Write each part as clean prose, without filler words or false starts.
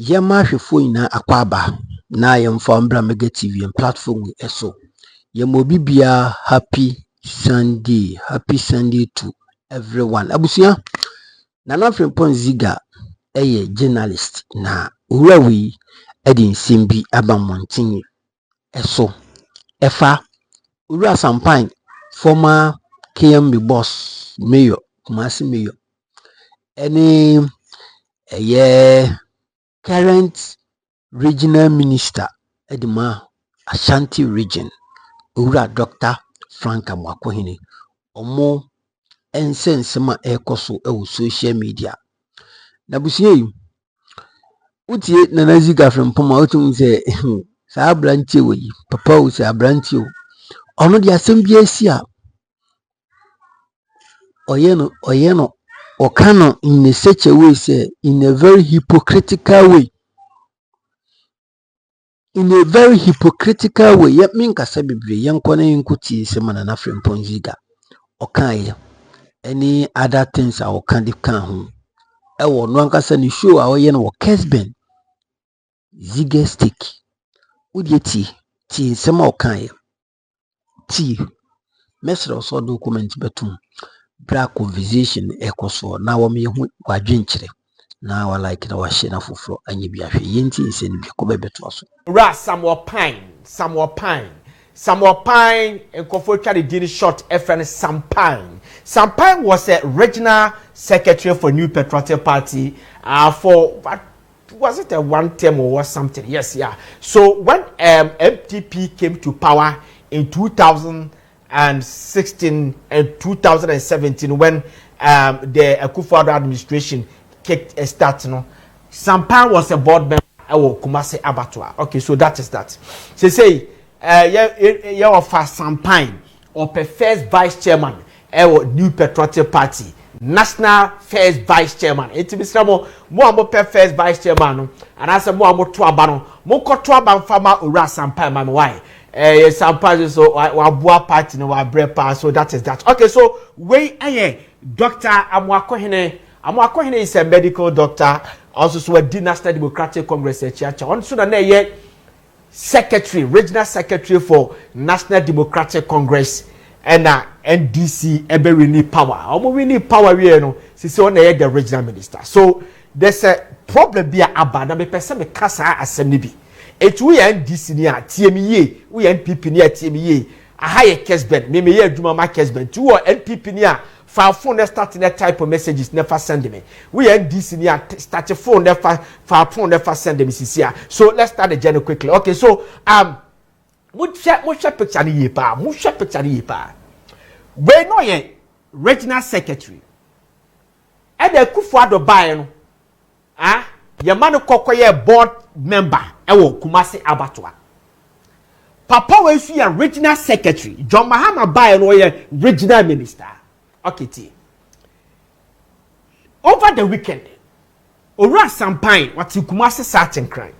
Yema hwefo ina akwaba na yemfa mbra Mega TV and platform eso. Yemo bibia happy Sunday to everyone. Abusia Nana Frimpong Ziega journalist na urawi edi nsimbi abamontin eso. Efa Ura Sampine former KMB boss mayor Kumasi mayor any current regional minister Edma Ashanti region Ura Dr. Amoakohene omo ensensema ekoso ewo social media na busie utie Nana Ziega Frimpong otum se sa abrantie we papa o se abrantie o ono di asem bia sia oyeno okano in such a way say in a very hypocritical way yet min kasa bebre yenkona yenkuti se Nana Frimpong Ziega okan any other things I can di kan ho ewo no ankasa ni show a oyeno wo Kesben Ziega stick udieti ti sema okan ti mesro so document betum bra conversation ekoso na wo me hu wadwenkyere na wa like na wa share na foforo anye bia hwe yenti nseni bi ko bebeto aso ra Samuel Payne enkofo twa the dini short FN Sampine was a regional secretary for New Patriotic Party for what was it, a one term or something? Yes, yeah. So when MTP came to power in 2016 and 2017, when the Akufo-Addo administration kicked a start, Sampine was a board member at Kumasi Abattoir. Okay, so that is that. So say, you offer Sampine or first vice chairman at New Patriotic Party. National first vice chairman. It is mo first vice chairman and as a mo to abano mo ko to aban fama Ura Sampine man why Sampine so wa boa party no wa brepa, so that is that. Okay, so we Dr. Amoakohene is a medical doctor, also so a National Democratic Congress church on so na secretary, regional secretary for National Democratic Congress and NDC ebe we need power. We need power we no. Say on the regional minister. So there's a problem be abana me person me kasa asem bi. It we NDC ni TME, we NPP ni TME. A higher Kesben, me ye adwuma ma Kesben. Tu NPP ni fa phone start that type of messages never send me. We NDC ni start phone never fa phone never send me sisia. So let's start the journey quickly. Okay, so mo share picture ni yepa. We no ye regional secretary. E de Akufo-Addo buy no. Ye man kokoye board member e wo Kumasi Abattoir. Papa we su ya regional secretary. John Mahama buy no ye regional minister. Okay, ti. Over the weekend, Ura Sampine wati Kumasi certain crime.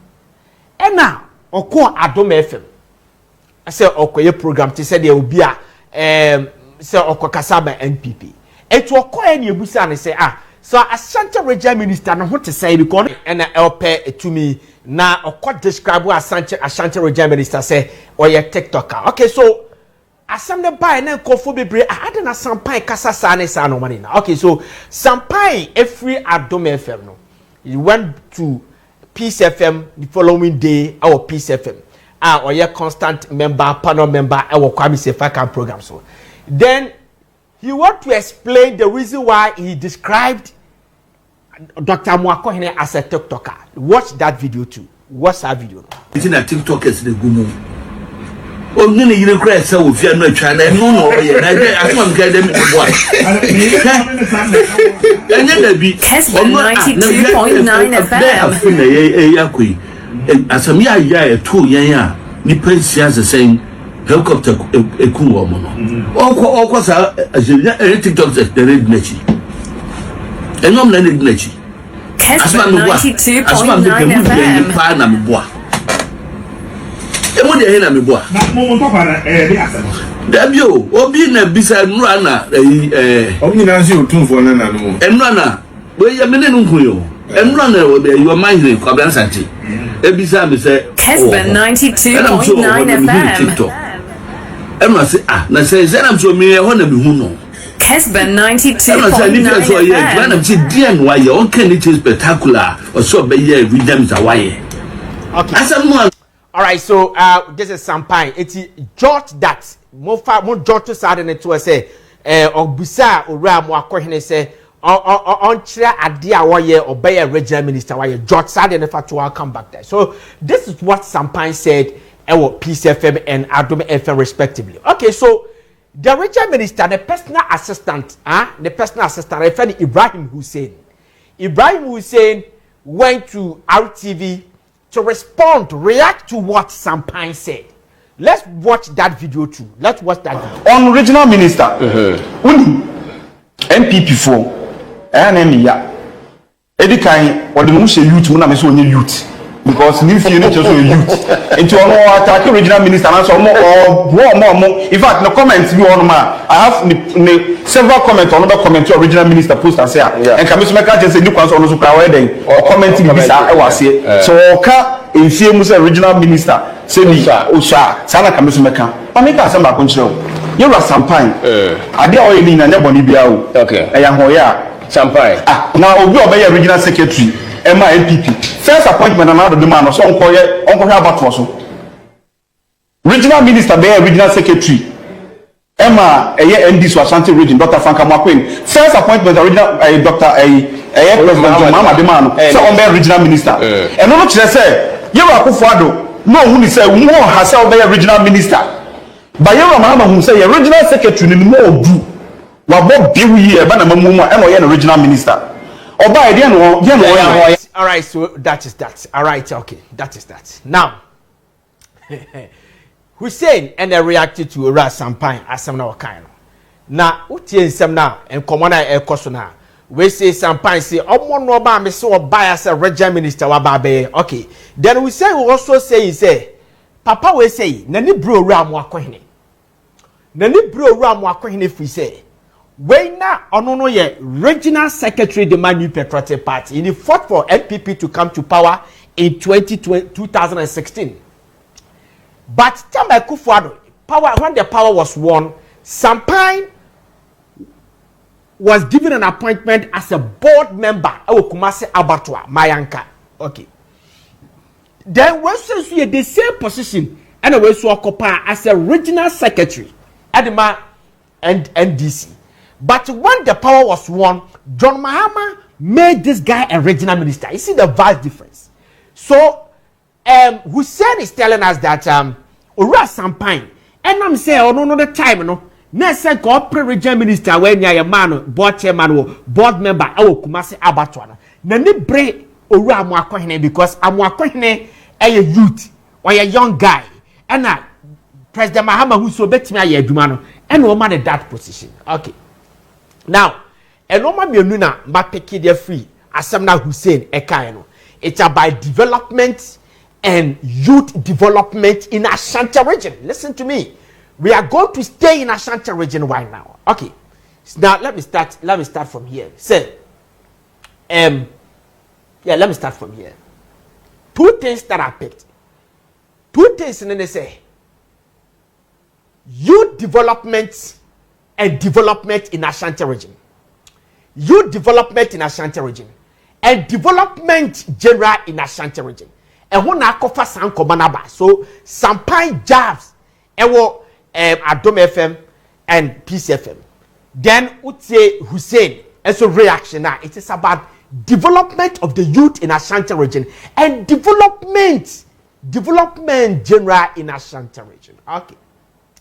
E na oko Adom FM. I say okoye program ti say there will be a say okokasaba NPP. Etu okoye ni ebusa ne say so Ashanti regional minister no what to say because na LP to me na okọ describe Ashanti regional minister say oye TikToker. Okay, so asam the buy na nkofo bebre ade na Sampine kasa sa ne sa no money na. Okay, so Sampine every Adom FM no. He went to Peace FM the following day our Peace FM. Or your constant member, panel member, our Kwame Ziega program. So then he want to explain the reason why he described Dr. Amoakohene as a TikToker. Watch that video too. Watch that video. It's in a TikTokers the gumu. Oh, none you regret so if you are not trying to know. I want to get them boy. And then be Kesben 92.9 FM. Asamia ya tu ya ni pensi as the same helicopter eku wo mo no okọ sa ajenya TikTok the red nachi enom na red nachi Kesben 92.9 FM pa na meboa emo de na meboa na mo to para bi asem dabio obi na bisa nura na obi na nsi otunfo na no enura na we ya mene no nkuyo and run your mind in Kwabansanti. Ebisa me say Kesben 92.9 FM. Emma say na say I'm so me e hona me hu no. Kesben 92.9 FM. I'm say dear why you okay it is spectacular or so be here rhythms away. Okay. All right, so this is Sampine. It's George that more George to side and to say Obusa Ora Amoakohene say on chere ade a woye obey a regional minister why George side and fact to come back there. So this is what Sampine said Peace FM and Adom FM respectively. Okay, so the regional minister, the personal assistant, referred Ibrahim Hussein. Ibrahim Hussein went to RTV to respond, react to what Sampine said. Let's watch that video too. Let's watch that video. On regional minister, MPP4, NMIA, Edikai, or the Musha youth, Munamis only youth. Because new few natures are youth. Into a more attack regional minister, and so more. In fact, no comments you on my. I have several comments on another comment to original minister post and say, and Commissioner just say, you can also wedding or commenting this. I was here. So, in famous original minister, say, Osha, Sana Commissioner. I make us some control. You are Sampine. I did all in and never Nibiao. Okay. I am Hoya. Sampine. Now, we obey original secretary. MPP. First appointment another demand so Uncle Habat regional minister be regional secretary. Emma ND Ashanti region, Dr. Frank Amoakohene. First appointment original Dr. President Mama demand so on regional minister. And no say you are Kufuado. No who say who herself be regional minister. But you Mama who say regional secretary ni more do. Wa Bob Bill here ba na mamu and original minister. All right, so that is that. All right, okay, that is that. Now, Hussein and they reacted to Ras Sampine as some now kind. Now, Uti some now and Commander El Cosona. We say Sampine say, oh, one no ba me so bias a regional minister wababe. Okay, then we say we also say, Papa we say, Nani bro Amoakohene. Nani bro Amoakohene if we say. When now, no ye regional secretary the Manu Patriotic Party, he fought for NPP to come to power in 2016. But Tamba Kufuado, power when the power was won, Sampine was given an appointment as a board member. Kumasi Abattoir, Mayanka. Okay. Then when we the same position, and we so occupy as a regional secretary at the NDC. But when the power was won, John Mahama made this guy a regional minister. You see the vast difference. So, Hussein is telling us that Ora Sampine, and I'm saying, no, the time, no. Next say corporate regional minister when you're a man, board chairman, board member, Kumasi Abattoir. Nani bre Ora Amoakohene because Amoakohene a youth or a young guy. And President Mahama who so bet me a dumano and woman at that position. Okay. Now, and no man na mapeki de free Asamna Hussein Ekaino. It's about development and youth development in Ashanti region. Listen to me. We are going to stay in Ashanti region right now. Okay. So now let me start from here. Say, let me start from here. Two things that I picked. Two things and then they say youth development and development in Ashanti region. Youth development in Ashanti region. And development general in Ashanti region. And when I cover some comanaba. So Sampine jobs. And what Adom FM and Peace FM. Then Utie Hussein. And so reaction now. It is about development of the youth in Ashanti region. And development general in Ashanti region. Okay.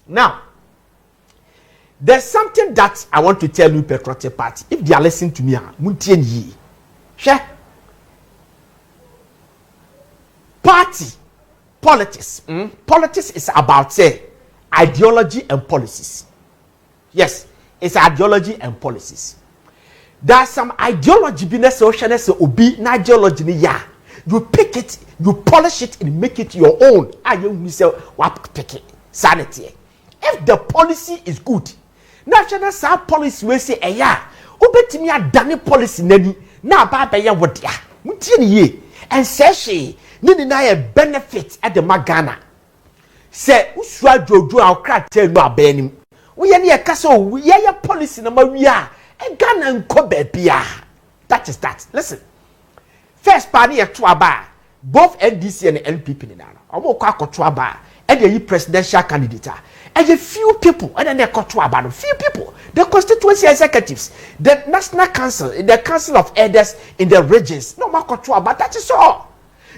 Now, there's something that I want to tell you, Patriotic Party. If they are listening to me, Muntien Yi. Share. Party, politics. Politics is about, say, ideology and policies. Yes, it's ideology and policies. There's some ideology, business, socialness, obi, ideology, yeah. You pick it, you polish it, and make it your own. You say, what pick it? Sanity. If the policy is good, national policy will say, yeah, obetimi a dane policy nani na ba ba ya wodia Muntie ye. And say she, nini na ye benefit at the Magana. Say, uswa jojo au crack tell no abenim. We ye kaso, we ye policy no maria. And Ghana and Kobe Bia. That is that. Listen. First party at Tuaba, both NDC and NPP in Nana. Amoakohene Tuaba, and the presidential candidate. And a few people, and then they got Tuaba, few people. The constituency executives, the National Council, the Council of Elders in the regions. No more Tuaba, that is all.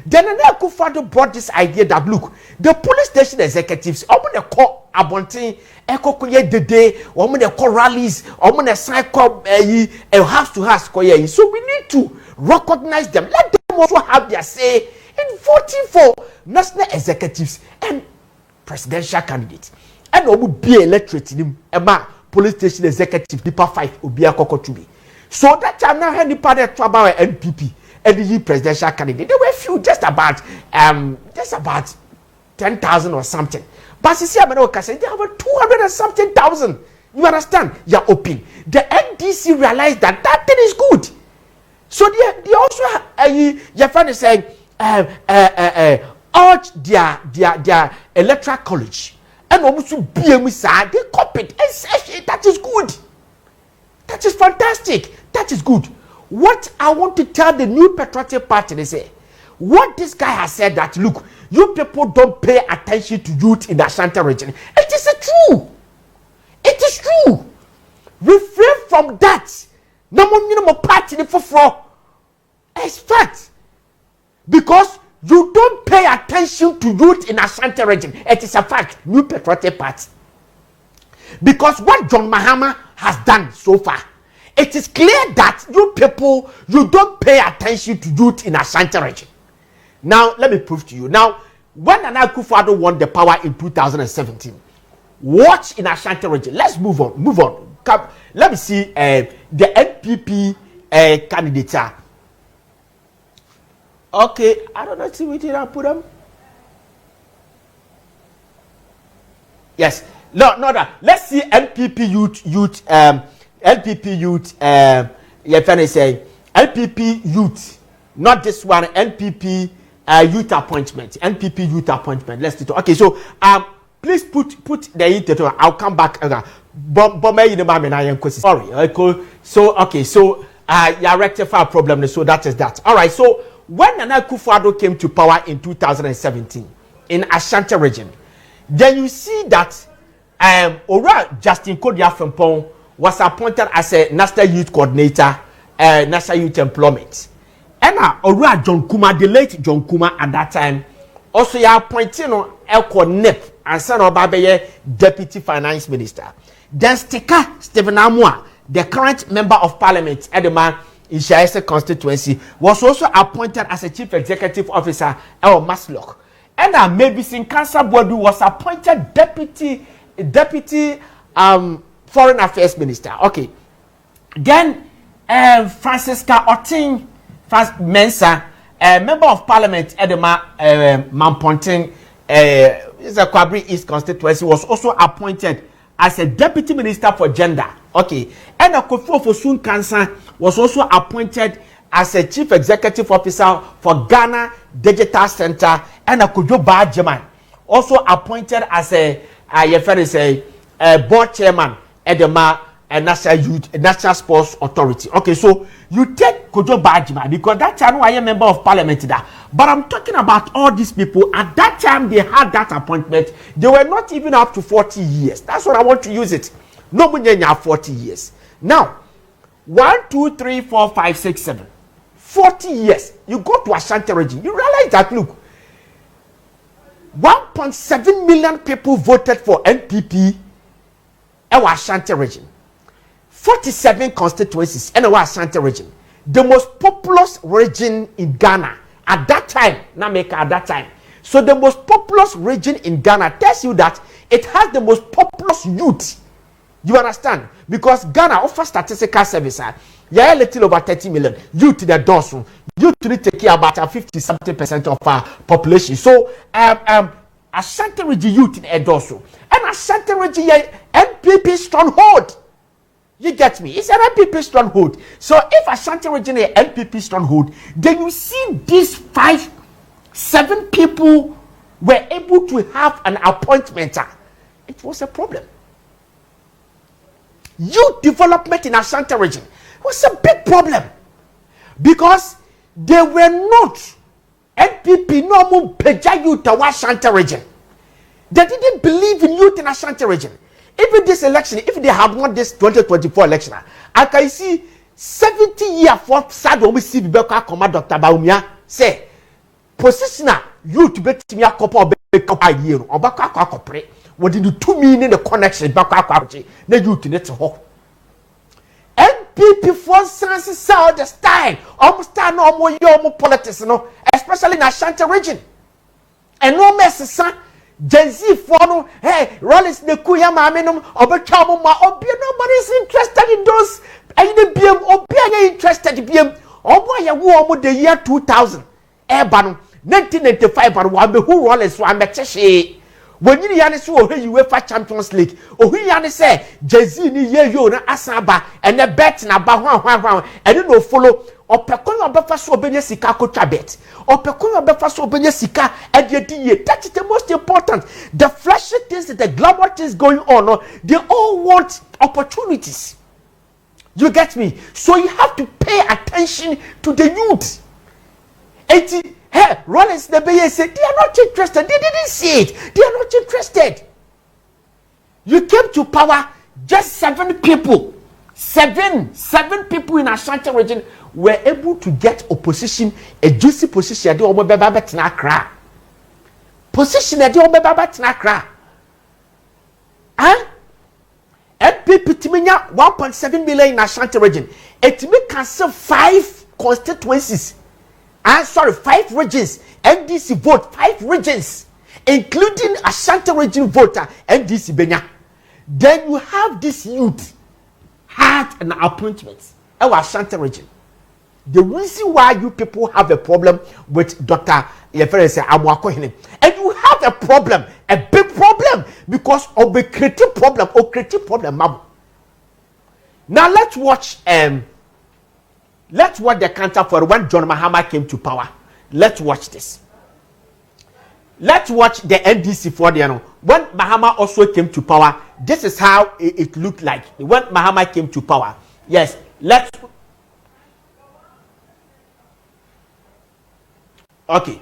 Then Amoakohene brought this idea that look, the police station executives, open the call Abontin, Eko Koye Dede, open the call rallies, open the cycle house to house Koye. So we need to recognize them. Let them also have their say in voting for national executives and presidential candidates. And we will be electorate in him. Police station executive, Nipa 5, Obia Kokotubi. So that time now, any party to about NPP. And the presidential candidate, there were few, just about 10,000 or something. But you see, I'm going to say there were 200 and something thousand. You understand? You're open. The NDC realized that that thing is good. So they also, your friend is saying, urge their electoral college and also BMC, they copied and say that is good. That is fantastic. That is good. What I want to tell the new patriotic party, they say, what this guy has said that, look, you people don't pay attention to youth in the Ashanti region. It is true. It is true. Refrain from that. No more party for fraud. It's fact. Because you don't pay attention to youth in the Ashanti region. It is a fact. New patriotic party. Because what John Mahama has done so far, it is clear that you people, you don't pay attention to youth in Ashanti region. Now, let me prove to you. Now, when Amoakohene won the power in 2017, watch in Ashanti region. Let's move on. Come, let me see the NPP candidate. Okay, I don't know. See what did I put them? Yes. No. Let's see NPP youth. LPP youth, you're trying to say LPP youth, not this one. NPP youth appointment. NPP youth appointment. Let's do it. Okay, so please put the internet. I'll come back. Sorry. Okay. So you rectify a problem. So that is that. All right. So when Amoakohene came to power in 2017 in Ashanti region, then you see that Ora Justin Kodia Frimpong was appointed as a National Youth Coordinator, National Youth Employment. And Ora John Kuma, the late John Kuma at that time, also you appointed Elko Nep and son of Babeye, Deputy Finance Minister. Then Stephen Amwa, the current Member of Parliament at the man in Shaese constituency, was also appointed as a Chief Executive Officer El Masloch. And maybe Sinkansa Bodu was appointed Deputy Foreign Affairs Minister. Okay. Then Francisca Otin Mensa, Member of Parliament Edema Mamponting, Kwabri East constituency, was also appointed as a Deputy Minister for Gender. Okay. And Akufo Fosun Kansa was also appointed as a Chief Executive Officer for Ghana Digital Center. And Akujo Bajaman also appointed as a board chairman at the National Sports Authority. Okay, so you take Kojo Bajima because that time I am member of parliament there. But I'm talking about all these people. At that time they had that appointment. They were not even up to 40 years. That's what I want to use it. No one have 40 years. Now, 1, 2, 3, 4, 5, 6, 7. 40 years. You go to Ashanti region. You realize that, look, 1.7 million people voted for NPP in Ashanti region. 47 constituencies in Ashanti region. The most populous region in Ghana at that time. At that time. So the most populous region in Ghana tells you that it has the most populous youth. You understand? Because Ghana offers statistical service. Yeah, a little over 30 million youth in the dorsum. Youth need to take care about 50-something% of our population. So Ashanti region youth in the dorsum. And Ashanti region NPP stronghold. You get me? It's an NPP stronghold. So if Ashanti region is an NPP stronghold, then you see these 5-7 people were able to have an appointment. It was a problem. Youth development in Ashanti region was a big problem because they were not NPP normal Peja youth to Ashanti region. They didn't believe in youth in Ashanti region. Even this election, if they had won this 2024 election, I can see 70 years for Sado see Beka Command Dr. Baumia say, positioner youth bet me a couple of a year or Baka Copre. What did you 2 million the connection Baka Quachi? The youth in it to hope. NPP for sense saw the style, almost no more your politics, no, especially in Ashanti region. And no mess, son. Gen Z for hey, Rollins the Kuya Maminum, Obachama, Obia, nobody's interested in those. And the BM, Obia, interested in BM, Obaya war the year 2000. Eban 1995, and one who Rollins one Mecheshi. When you Yanis you UEFA Champions League, or he Yanis say, Gen Z ni ye yo na Asaba, and the bet na ba and you know follow. Opekono obefa so obenye sika kocha bet. Opekono obefa so obenye sika ediye. That is the most important. The flashy things, the glamour things going on, they all want opportunities. You get me? So you have to pay attention to the youth. Hey, Rollins the Beye said they are not interested. They didn't see it. They are not interested. You came to power, just 7 people. Seven people in Ashanti region were able to get opposition, a juicy position. They almost better na cry. Position they almost better na cry. NPP timinya 1.7 million in Ashanti region. It may cancel 5 constituencies. 5 regions. NDC vote 5 regions, including Ashanti region voter NDC Benya. Then you have this youth had an appointment in Ashanti region. The reason why you people have a problem with Dr. Amoakohene, and you have a problem, a big problem, because of the creative problem or creative problem. Now let's watch the counter for when John Mahama came to power. Let's watch this. Let's watch the NDC for the when Mahama also came to power. This is how it looked like when Mahama came to power. Yes, let's. Okay.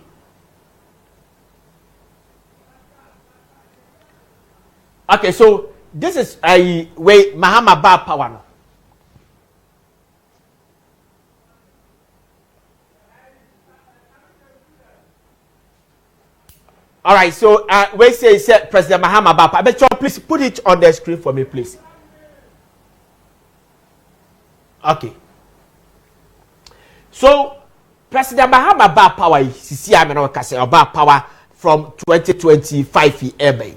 Okay, so this is a way Mahama bad power now. All right, so we say President Mahama Bapa. But please put it on the screen for me, please. Okay. So President Mahama Bapa power sisi ameno kase oba power from 2025 ebe.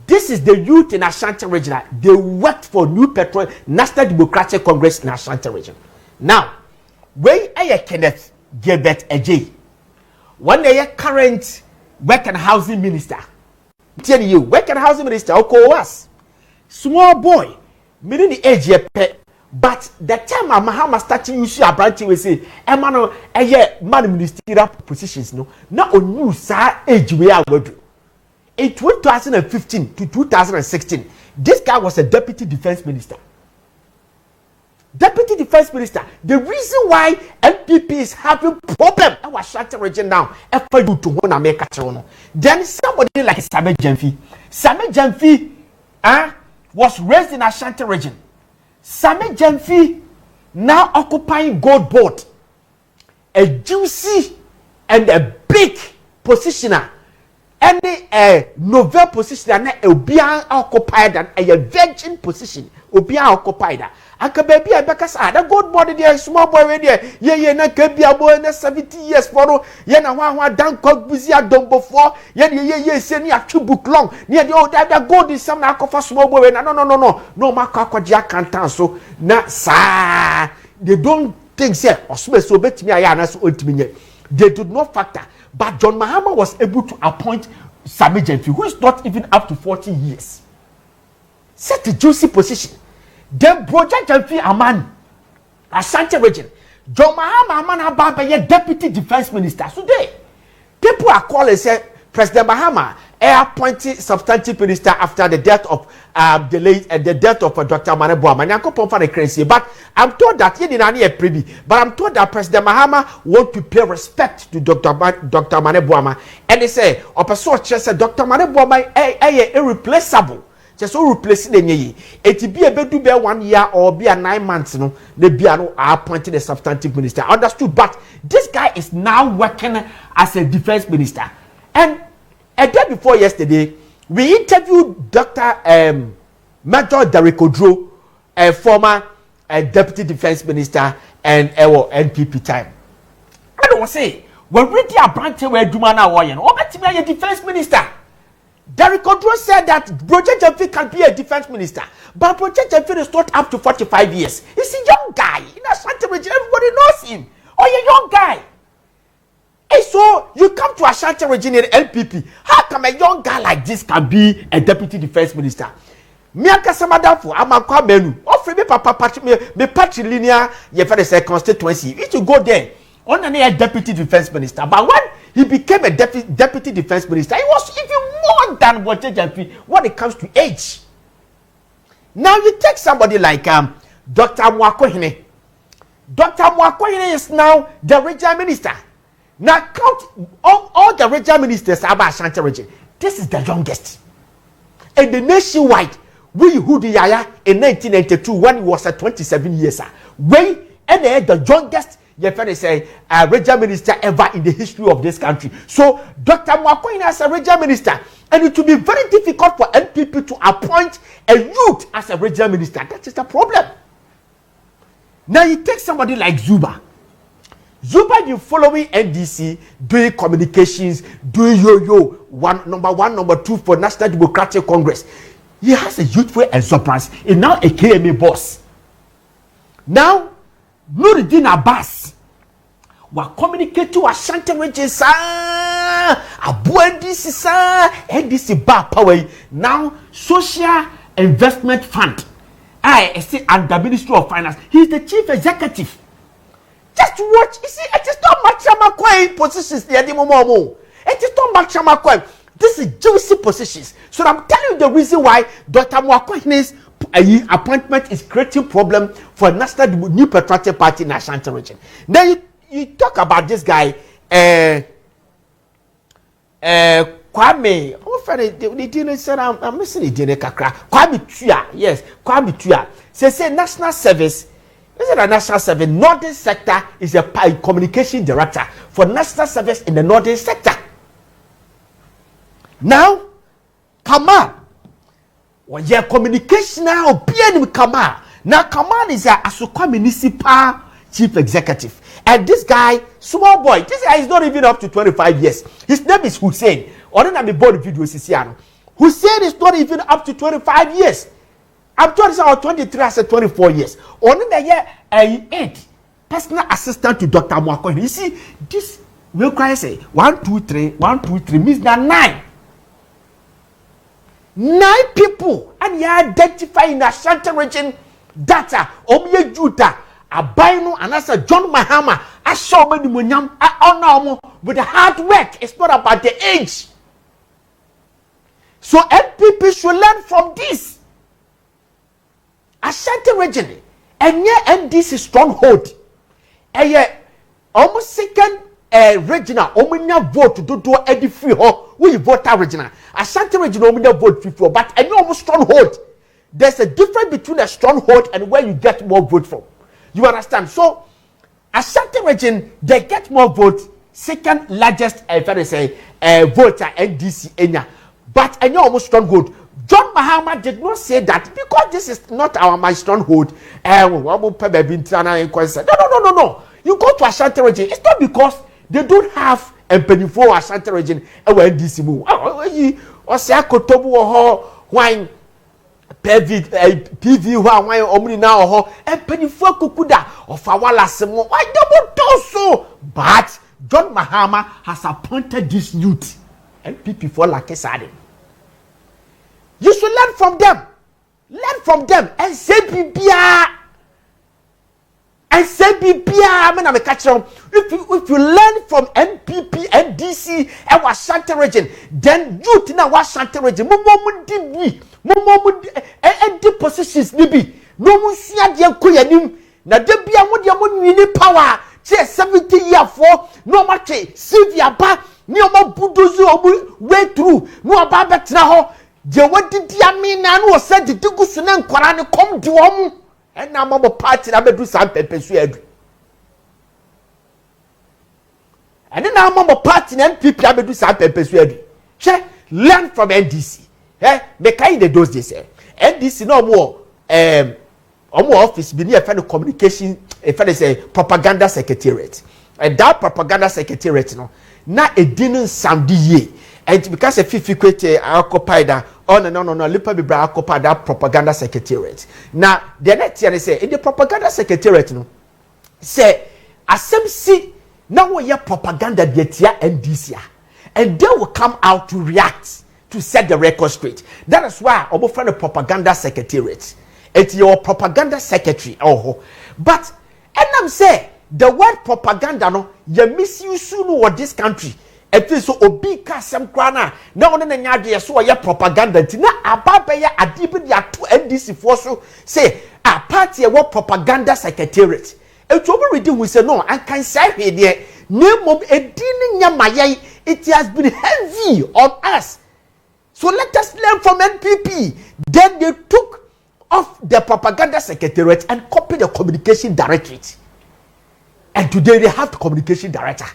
This is the youth in Ashanti region. They worked for New Petrol National Democratic Congress in Ashanti region. Now, when Kenneth Gilbert Ejay, when they current work and housing minister, tell you work and housing minister oko was small boy, meaning the age but the time Mahama starting issue a branch we say emano man ministerial positions no na onu sa age we are do. In 2015 to 2016, this guy was a deputy defense minister. Deputy defense minister. The reason why NPP is having problem in Ashanti region now, for you to want to make a channel. Then somebody like Same Jamfi, was raised in Ashanti region. Same Jamfi now occupying Gold Board, a juicy and a big positioner. Any novel position that Obia occupied and a virgin position, Obia occupied. Aka baby I bekasa that good body there small boy there ye na kabia boy na 70 years for ye na wa dan kog busy adom before ye say ni atwu book long ni the old that gold is some na kofa small boy na no maka kwaji akantan so na sa they don't think say osube so betimi aya na so ontimi nye. They did not factor. But John Mahama was able to appoint Sami Jamfi, who is not even up to 40 years. Set a juicy position. Then Project Jamfi Aman, Ashanti region. John Mahama Aman Ababa, Deputy Defense Minister. Today, people are calling say President Mahama appointed substantive minister after the death of the death of Dr. Mane Boama. But I'm told that he didn't a privy. But I'm told that President Mahama want to pay respect to Dr. Mane Boama, and they say, said Dr. Mane Boama irreplaceable. Just so replace the nye. It be a bedu be 1 year or be a 9 months. No, they be appointed a substantive minister. Understood? But this guy is now working as a defense minister. And a day before yesterday, we interviewed Dr. Major Derek Odro, a former deputy defense minister and NPP time. I don't say when we did a branch where Dumana Wayan, or a defense minister. Derek Odro said that Project Jamfi can be a defense minister, but Project Jamfi is not up to 45 years. He's a young guy in Ashanti region. Everybody knows him. Oh, you're a young guy. And so you come to Ashanti region in LPP. How come a young guy like this can be a deputy defense minister? Miaka Samadafo, Amoakohene, offer me papa me patrilinear ye for the constituency. If you go there, on a deputy defense minister, but when he became a deputy defense minister, he was even more than Jamfi when it comes to age. Now you take somebody like Dr. Amoakohene. Dr. Amoakohene is now the regional minister. Now count all the regional ministers about Ashanti region. This is the youngest. And the nationwide, we who the Yaya in 1992 when he was at 27 years. We and the youngest say regional minister ever in the history of this country. So Dr. Amoakohene as a regional minister, and it will be very difficult for NPP to appoint a youth as a regional minister. That is the problem. Now you take somebody like Zuba. Zuba, you following NDC, doing communications, doing number one, number two for National Democratic Congress. He has a youthful exuberance. He's now a KMA boss. Now, Nuruddin Abbas will communicate to Ashanti region, sir. Abu NDC, sir. NDC bar power. Now, Social Investment Fund. I see under Ministry of Finance. He's the chief executive. Just watch. You see, it is not Amoakohene positions there anymore. It is not Amoakohene. This is juicy positions. So I'm telling you the reason why Dr. Amoakohene's appointment is creating problem for National New Patriotic Party in Ashanti region. Then you talk about this guy, Kwame. They didn't say I'm missing the DNA kakra. Kwame Tua, yes, Kwame Tua. Say national service. Is it a national service? Northern sector is a communication director for national service in the northern sector. Now, Kamal. Well, yeah, communication now, PN Kamal. Now, Kamal is a Asukwa municipal chief executive. And this guy, small boy, this guy is not even up to 25 years. His name is Hussein. Or then I board videos. Hussein is not even up to 25 years. I'm 23, I said 24 years. Only the year 8 personal assistant to Dr. Amoakohene. You see, this will cry say 1, 2, 3, 1, 2, 3 means that 9. 9 people, and you identify in Ashanti region data. Omiye Juta, Abaino, and as a John Mahama, I saw many munyam, I with the hard work. It's not about the age. So NPP should learn from this. Ashanti region, and yeah, NDC stronghold, and yeah, almost second regional, omnia vote to do any free ho, we vote regional. Ashanti regional omnia vote free, but and you almost stronghold. There's a difference between a stronghold and where you get more vote from. You understand? So Ashanti region, they get more vote, second largest voter NDC enya, but and you almost stronghold. John Mahama did not say that because this is not my stronghold. No. You go to Ashanti region. It's not because they don't have a penny for Ashanti region. NDC move. Or say Kotobu or wine PV wine omni now a penny for Kukuda or Fawala Semo. Why double do so? But John Mahama has appointed this youth and people for like Sade. You should learn from them. Learn from them and say bibia. And say bibia. I mean, I'm a catcher. If you learn from NPP, NDC, and Ashanti region, then you think na Ashanti region. Mumu di positions nibi. No mu siya diya kuyanim. Na debia mu diya mu wini power. Che 70 years for no matter. Sylvia ba ni omo budozi omo way through. No aba betra ho. Je wadi diya mi na no se di gusu na nkwara ni kom di omo. And now mama party na bedu sam pepe su edu. And then now mama party na NPP na bedu sam pepe su edu. Che learn from NDC. Make in the those days. NDC no more office be near the communication say propaganda secretariat. And that propaganda secretariat no na e didn't sound ye. And because a Hypocrite occupied that no lipa be bra occupied that propaganda secretariat. Now the next year they say in the propaganda secretariat no say asem si now we hear propaganda getia NDC and they will come out to react to set the record straight. That is why obo friend the propaganda secretariat. It's your propaganda secretary. Oh, but and I'm say the word propaganda no you misuse no this country. It is so obi kasem krana na one na nyade so ye propaganda ti na ababa ya adibi ya to NDC for so say a party e what propaganda secretariat. It will be reading we say no I can say here name of edini nyamaye it has been heavy on us. So let us learn from NPP. Then they took off the propaganda secretariat and copied the communication directorate. And today they have the communication director.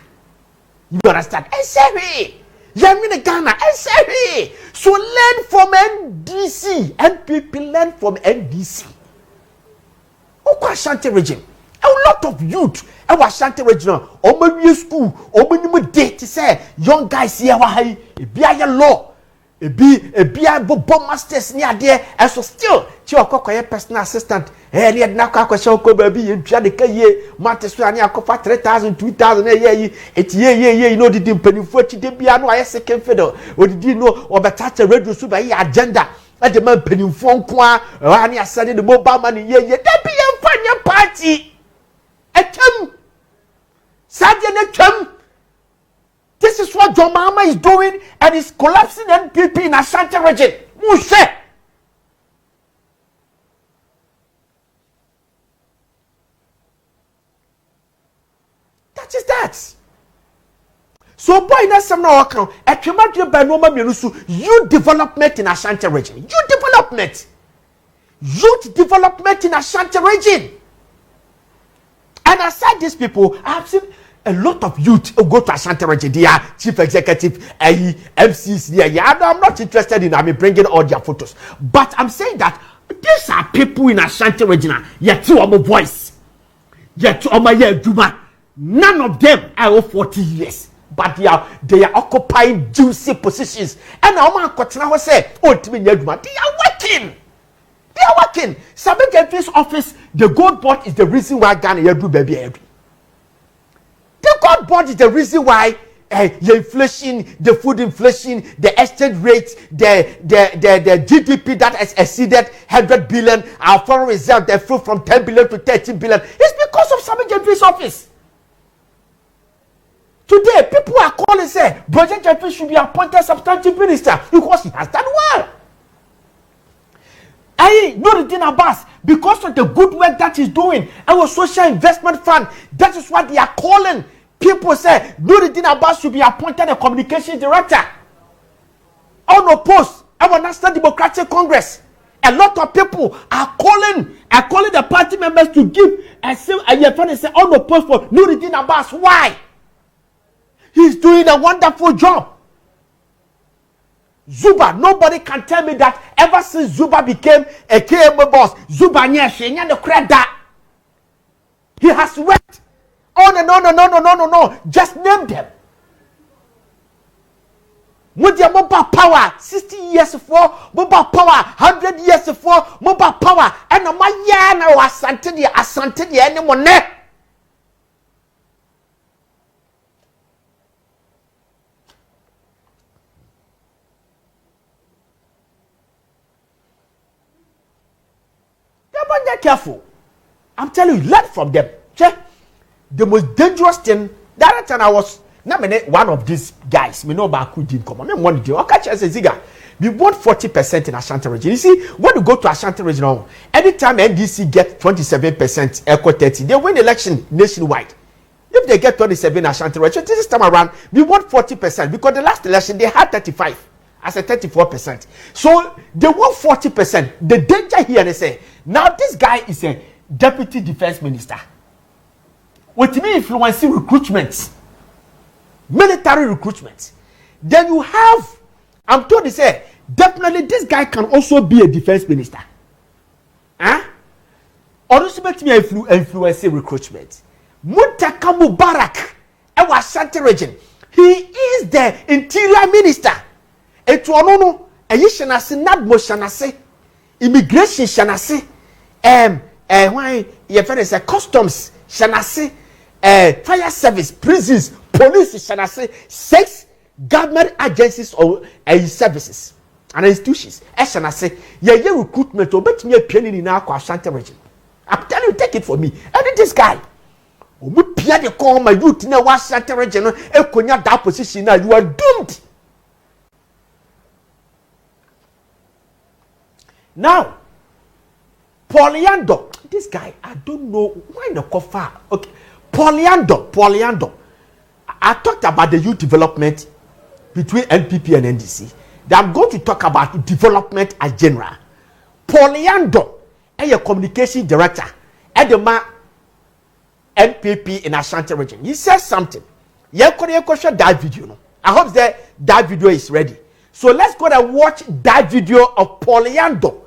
You understand? SRE. Yamina Ghana. SRE. So learn from NDC. NPP learn from NDC. Okwa Ashanti region. A lot of youth. Our Ashanti region. Omo school. Omo date. Say young guys here. Why? Biya law. Biya bomb masters near there. And so still. She will personal assistant. Hey, na kwa shoko baby. You try the kaye. Mantesu ani akofa 3,000, 2,000. Hey, it ye. You know the penny for the biya no I second fiddle. Or did you know or better radio super agenda? At the man penny phone kwa. Ani asani the mobile money. Ye. That be a fun party. A chum. Sadia na chum. This is what John Mahama is doing, and he's collapsing NPP in Ashanti region. Mushe. That is that. So boy, na some now account. Ekemadu by no manusu. Youth development in Ashanti region. Youth development in Ashanti region. And aside these people, I have seen a lot of youth go to Ashanti region. They are chief executive, MCs. Yeah, I'm not interested in bringing all their photos. But I'm saying that these are people in Ashanti region. Yet to our voice. Yet to our Juma. None of them are over 40 years. But they are occupying juicy positions. And our man say, oh, they are working. They are working. Sabek Jeffrey's office, the gold board is the reason why Ghana do baby every. The gold board is the reason why the inflation, the food inflation, the exchange rate, the GDP that has exceeded 100 billion, our foreign reserve that flew from 10 billion to 13 billion. It's because of Sabek Jeffrey's office. Today, people are calling say, Budget Jeffrey should be appointed substantive minister because he has done well. Nuruddin Abbas, because of the good work that he's doing, our social investment fund, that is what they are calling. People say Nuruddin Abbas should be appointed a communication director. Unopposed, our National Democratic Congress. A lot of people are calling the party members to give a say unopposed for Nuruddin Abbas. Why? He's doing a wonderful job. Zuba, nobody can tell me that ever since Zuba became a KMO boss, Zuba nyanya the credit. He has worked. Oh no. Just name them. Mudia mobile power, 60 years for mobile power, 100 years for mobile power, and no my yana was asante anyone. be careful. I'm telling you, learn from them. Check. The most dangerous thing that time I was not one of these guys. Me know about who did come. I mean, one day. Okay, Ziega. We want 40% in Ashanti region. You see, when you go to Ashanti region, anytime NDC get 27%, Echo 30, they win election nationwide. If they get 27 in Ashanti region, this time around, we want 40% because the last election they had 35. I said 34%. So they want 40%. The danger here, they say, now this guy is a deputy defense minister. With me influencing recruitment, military recruitment. Then you have, I'm told they say, definitely this guy can also be a defense minister. Huh? Or also make me influencing recruitment. Muntaka Mubarak, Ewa Ashanti region. He is the interior minister. Etu onono, eyi shanase, nadmo shanase, immigration shanase, why your friend is a customs shanase, fire service, prisons, police shanase, 6 government agencies or services and institutions. Shanase, ye recruitment or bet me a penny in our Ashanti region. I'm telling you, take it for me. And this guy. We pia de call my youth in a Ashanti region, e konya that position now, you are doomed. Now, Poliando, this guy, I don't know why the cover. Okay, Poliando. I talked about the youth development between NPP and NDC. I'm going to talk about development as general. Poliando, a communication director at the NPP in Ashanti region. He says something. That video. No? I hope that video is ready. So let's go and watch that video of Poliando.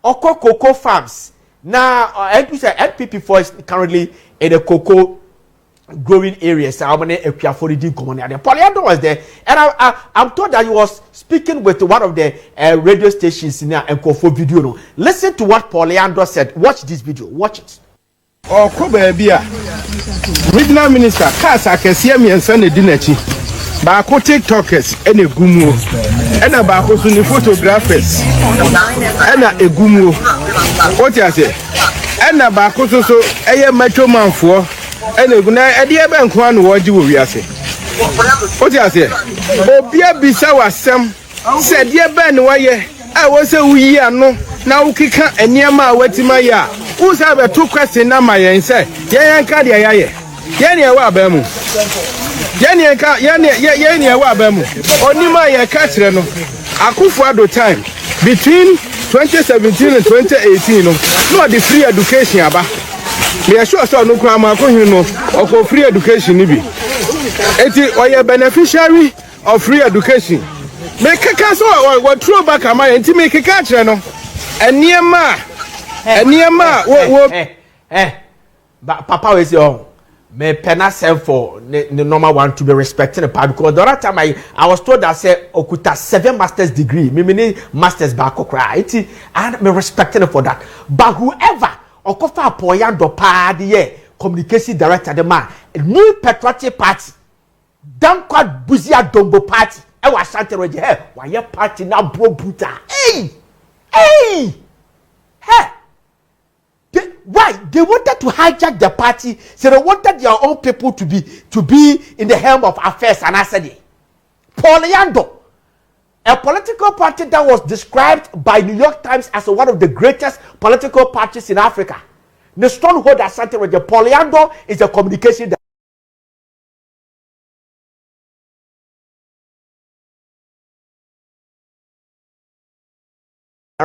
Oko cocoa farms. Now, NPP for is currently in the cocoa growing areas. Poliando was there, and I'm told that he was speaking with one of the radio stations in and Kofo video. No? Listen to what Poliando said. Watch this video. Watch it. Regional Minister, Kasa Kesiemi and Sunday Dinachi. Bako TikTokers and a gumo. And a Bako Sunni photographers. And a gumo. What you say? And a Bako so a metro man for and a guna a dear bank one word you will say. What you say? Obia Bisawa Sam said, dear Ben, why I was a we are no now kika and near my wetimaya. Who's have a 2 questions now my and say, Yanka Yania Wabemu. Yania Wabemu. Onima ya Katrano. Akufuado time between 2017 and 2018. No the free education aba. Me assure so no kwama ko hinu no free education ni bi. Eti oye beneficiary of free education. Me kaka so we throw back am enti me kaka kire no. Eniema Papa we say oh me penna send for the normal one to be respecting the part because the other time I was told that say okuta 7 master's degree me mean master's back cry and me respecting for that but whoever okofa Poliando pa the communication director the man new patriotic party dan kwad buzia dombo party e wa Ashanti region why your party now bro bruta hey why they wanted to hijack the party, so they wanted their own people to be in the helm of affairs. And I said, Poliando, a political party that was described by New York Times as one of the greatest political parties in Africa. The stronghold at Ashanti region, Poliando is a communication.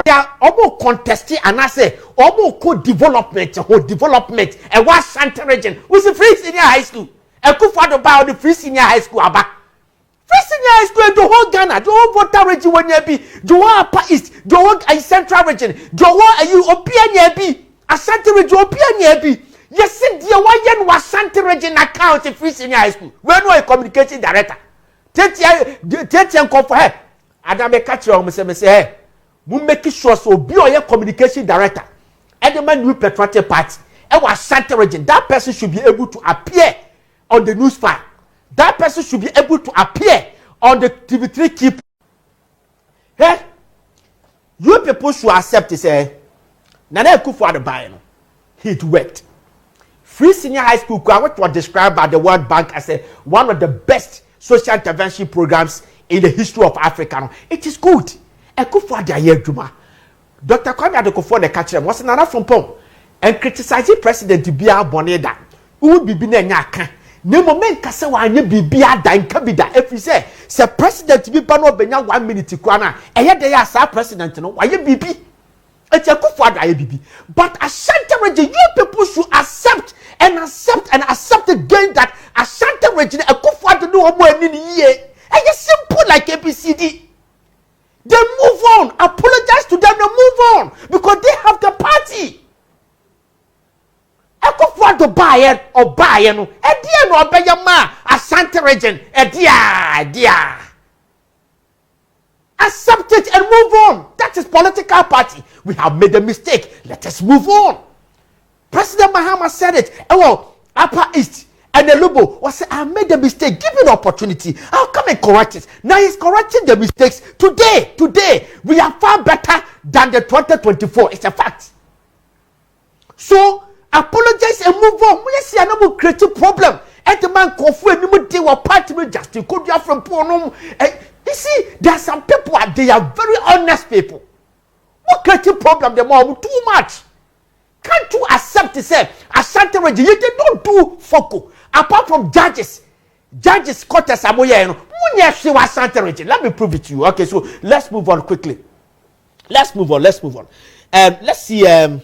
They are almost contesting and I say almost co-development and what Ashanti region was a free senior high school. A good father about the free senior high school about free senior high school in the whole Ghana, the whole water region when you be, the whole upper east, the whole central region, the whole you opia be Ashanti region opia be. Yes, dear, why you Ashanti region account in free senior high school? When no a communication director. Take come for her. Adame catch you say hey. We make sure so be your communication director. And the man new patriotic party. And was Ashanti region. That person should be able to appear on the news file. That person should be able to appear on the TV3 keep. Hey, you people should accept this. Nana Akufo-Addo buy no. It worked. Free senior high school, which was described by the World Bank as one of the best social intervention programs in the history of Africa. It is good. Akufo-Addo ayeduma. Dr. Kwame Ziega the catcher was another from Pong and criticizing President Bia Boneda. Who would be nyaka. Ne moment kase wa anye bibia dan kabida. If you say President bi no benya 1 minute kwana, eye dey as president no, why bibi. It's a good for IBB. But Ashanti region, you people should accept again that Ashanti region a good for to do more in a year. And it's simple like ABCD. They move on. Apologize to them. They move on because they have the party. A good for to buy it or buy it. A dear no buy your ma Ashanti region. A dear. Accept it and move on. That is political party. We have made a mistake. Let us move on. President Mahama said it. Well, Upper East and the Lubo was saying, I made a mistake. Give me the opportunity. I'll come and correct it. Now he's correcting the mistakes. Today, we are far better than the 2024. It's a fact. So, apologize and move on. We see another creative problem. And the man Kofu and Nimuti were party with Justin Kodia from Ponum. You see, there are some people, they are very honest people. What creative problem them all too much? Can't you accept to say Ashanti region? You did not do foco apart from judges. Judges court as Amoya. Ashanti region. Let me prove it to you. Okay, so let's move on quickly. Let's move on. Let's see.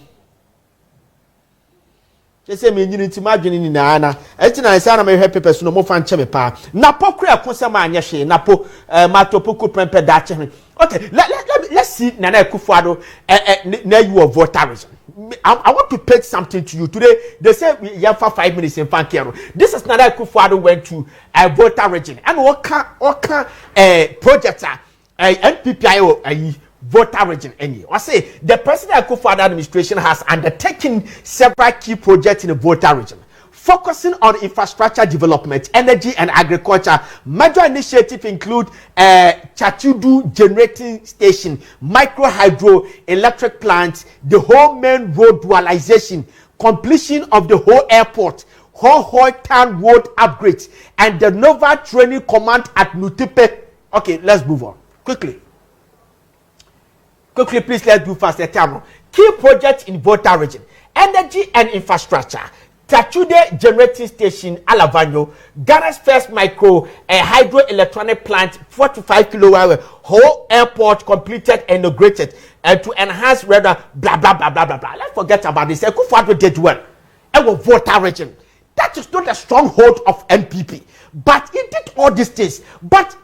Just say me unity margin in na. Etina isa na me hwe papers no mo fan che me pa. Na pokura konsema anye hwe na po matopoku prempe da che. Okay, let's see Nana Akufo-Addo na you of voterism. I want to pitch something to you today. They say we have for 5 minutes in Fankero. This is Nana Akufo-Addo went to a voter region and what can project NPPIO voter region any. I say the President Akufo-Addo administration has undertaken several key projects in the voter region, focusing on infrastructure development, energy and agriculture. Major initiatives include Chachudu generating station, micro hydro electric plants, the whole main road dualization, completion of the whole airport, whole town road upgrades, and the Nova training command at Nutipe. Okay, let's move on quickly. Quickly, please, let's do fast. Key projects in voter region: energy and infrastructure. Tachude generating station, Alavanyo, Ghana's first micro hydroelectronic plant, 45 kilowatt, whole airport completed and inaugurated, and to enhance weather, blah blah blah blah blah blah. Let's forget about this. Akufo-Addo did well. Our voter region. That is not a stronghold of NPP, but it did all these things. But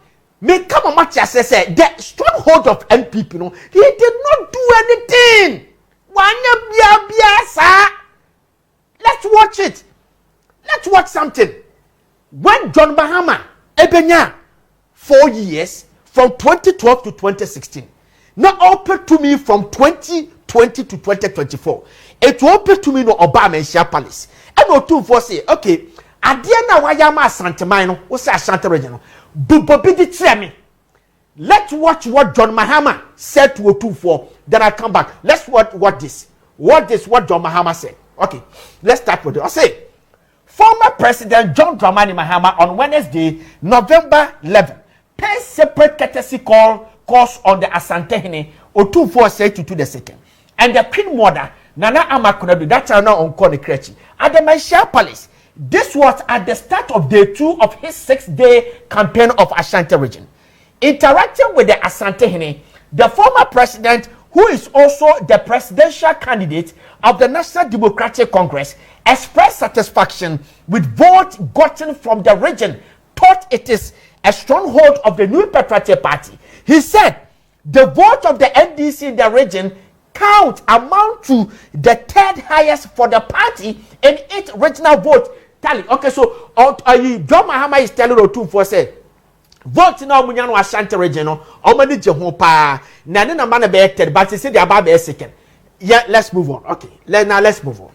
me come on, much as say the stronghold of NPP, no, he did not do anything. Let's watch it. Let's watch something. When John Mahama Ebenya 4 years from 2012 to 2016, now open to me from 2020 to 2024. It open to me no Obama and Shia Palace. And no two for say, okay, Adiana Wayama Santamino, what's a Santa Regional? Bubobidi Tremi. Let's watch what John Mahama said to O24. Then I come back. Let's watch what John Mahama said. Okay, let's start with it. I say, former President John Dramani Mahama on Wednesday, November 11, paid separate courtesy calls on the Asantehene O24 said to the second. And the Queen Mother, Nana Amoakohene, that's now on Konekrechi, at the Maisha Palace. This was at the start of day 2 of his 6-day campaign of Ashanti region. Interacting with the Asantehene, the former president, who is also the presidential candidate of the National Democratic Congress, expressed satisfaction with votes gotten from the region, thought it is a stronghold of the New Patriotic Party. He said the vote of the NDC in the region amount to the 3rd highest for the party in its regional vote tally. Okay, so John Mahama is telling O24 say, vote now munyano Ashanti region no omani je ho pa na ne na man be elected but say the about be second. Yeah, let's move on. Okay, let's move on.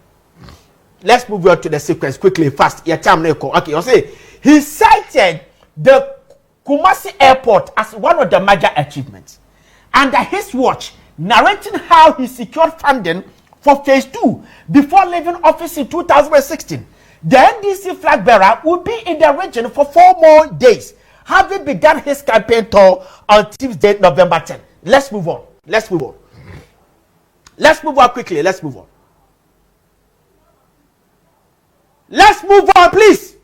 Let's move on to the sequence quickly, fast. Your time now. Okay, you say he cited the Kumasi Airport as one of the major achievements under his watch, narrating how he secured funding for phase 2 before leaving office in 2016. The NDC flag bearer will be in the region for 4 more days, having begun his campaign tour on Tuesday, November 10. Let's move on. Let's move on. Let's move on quickly. Let's move on. Let's move on, please.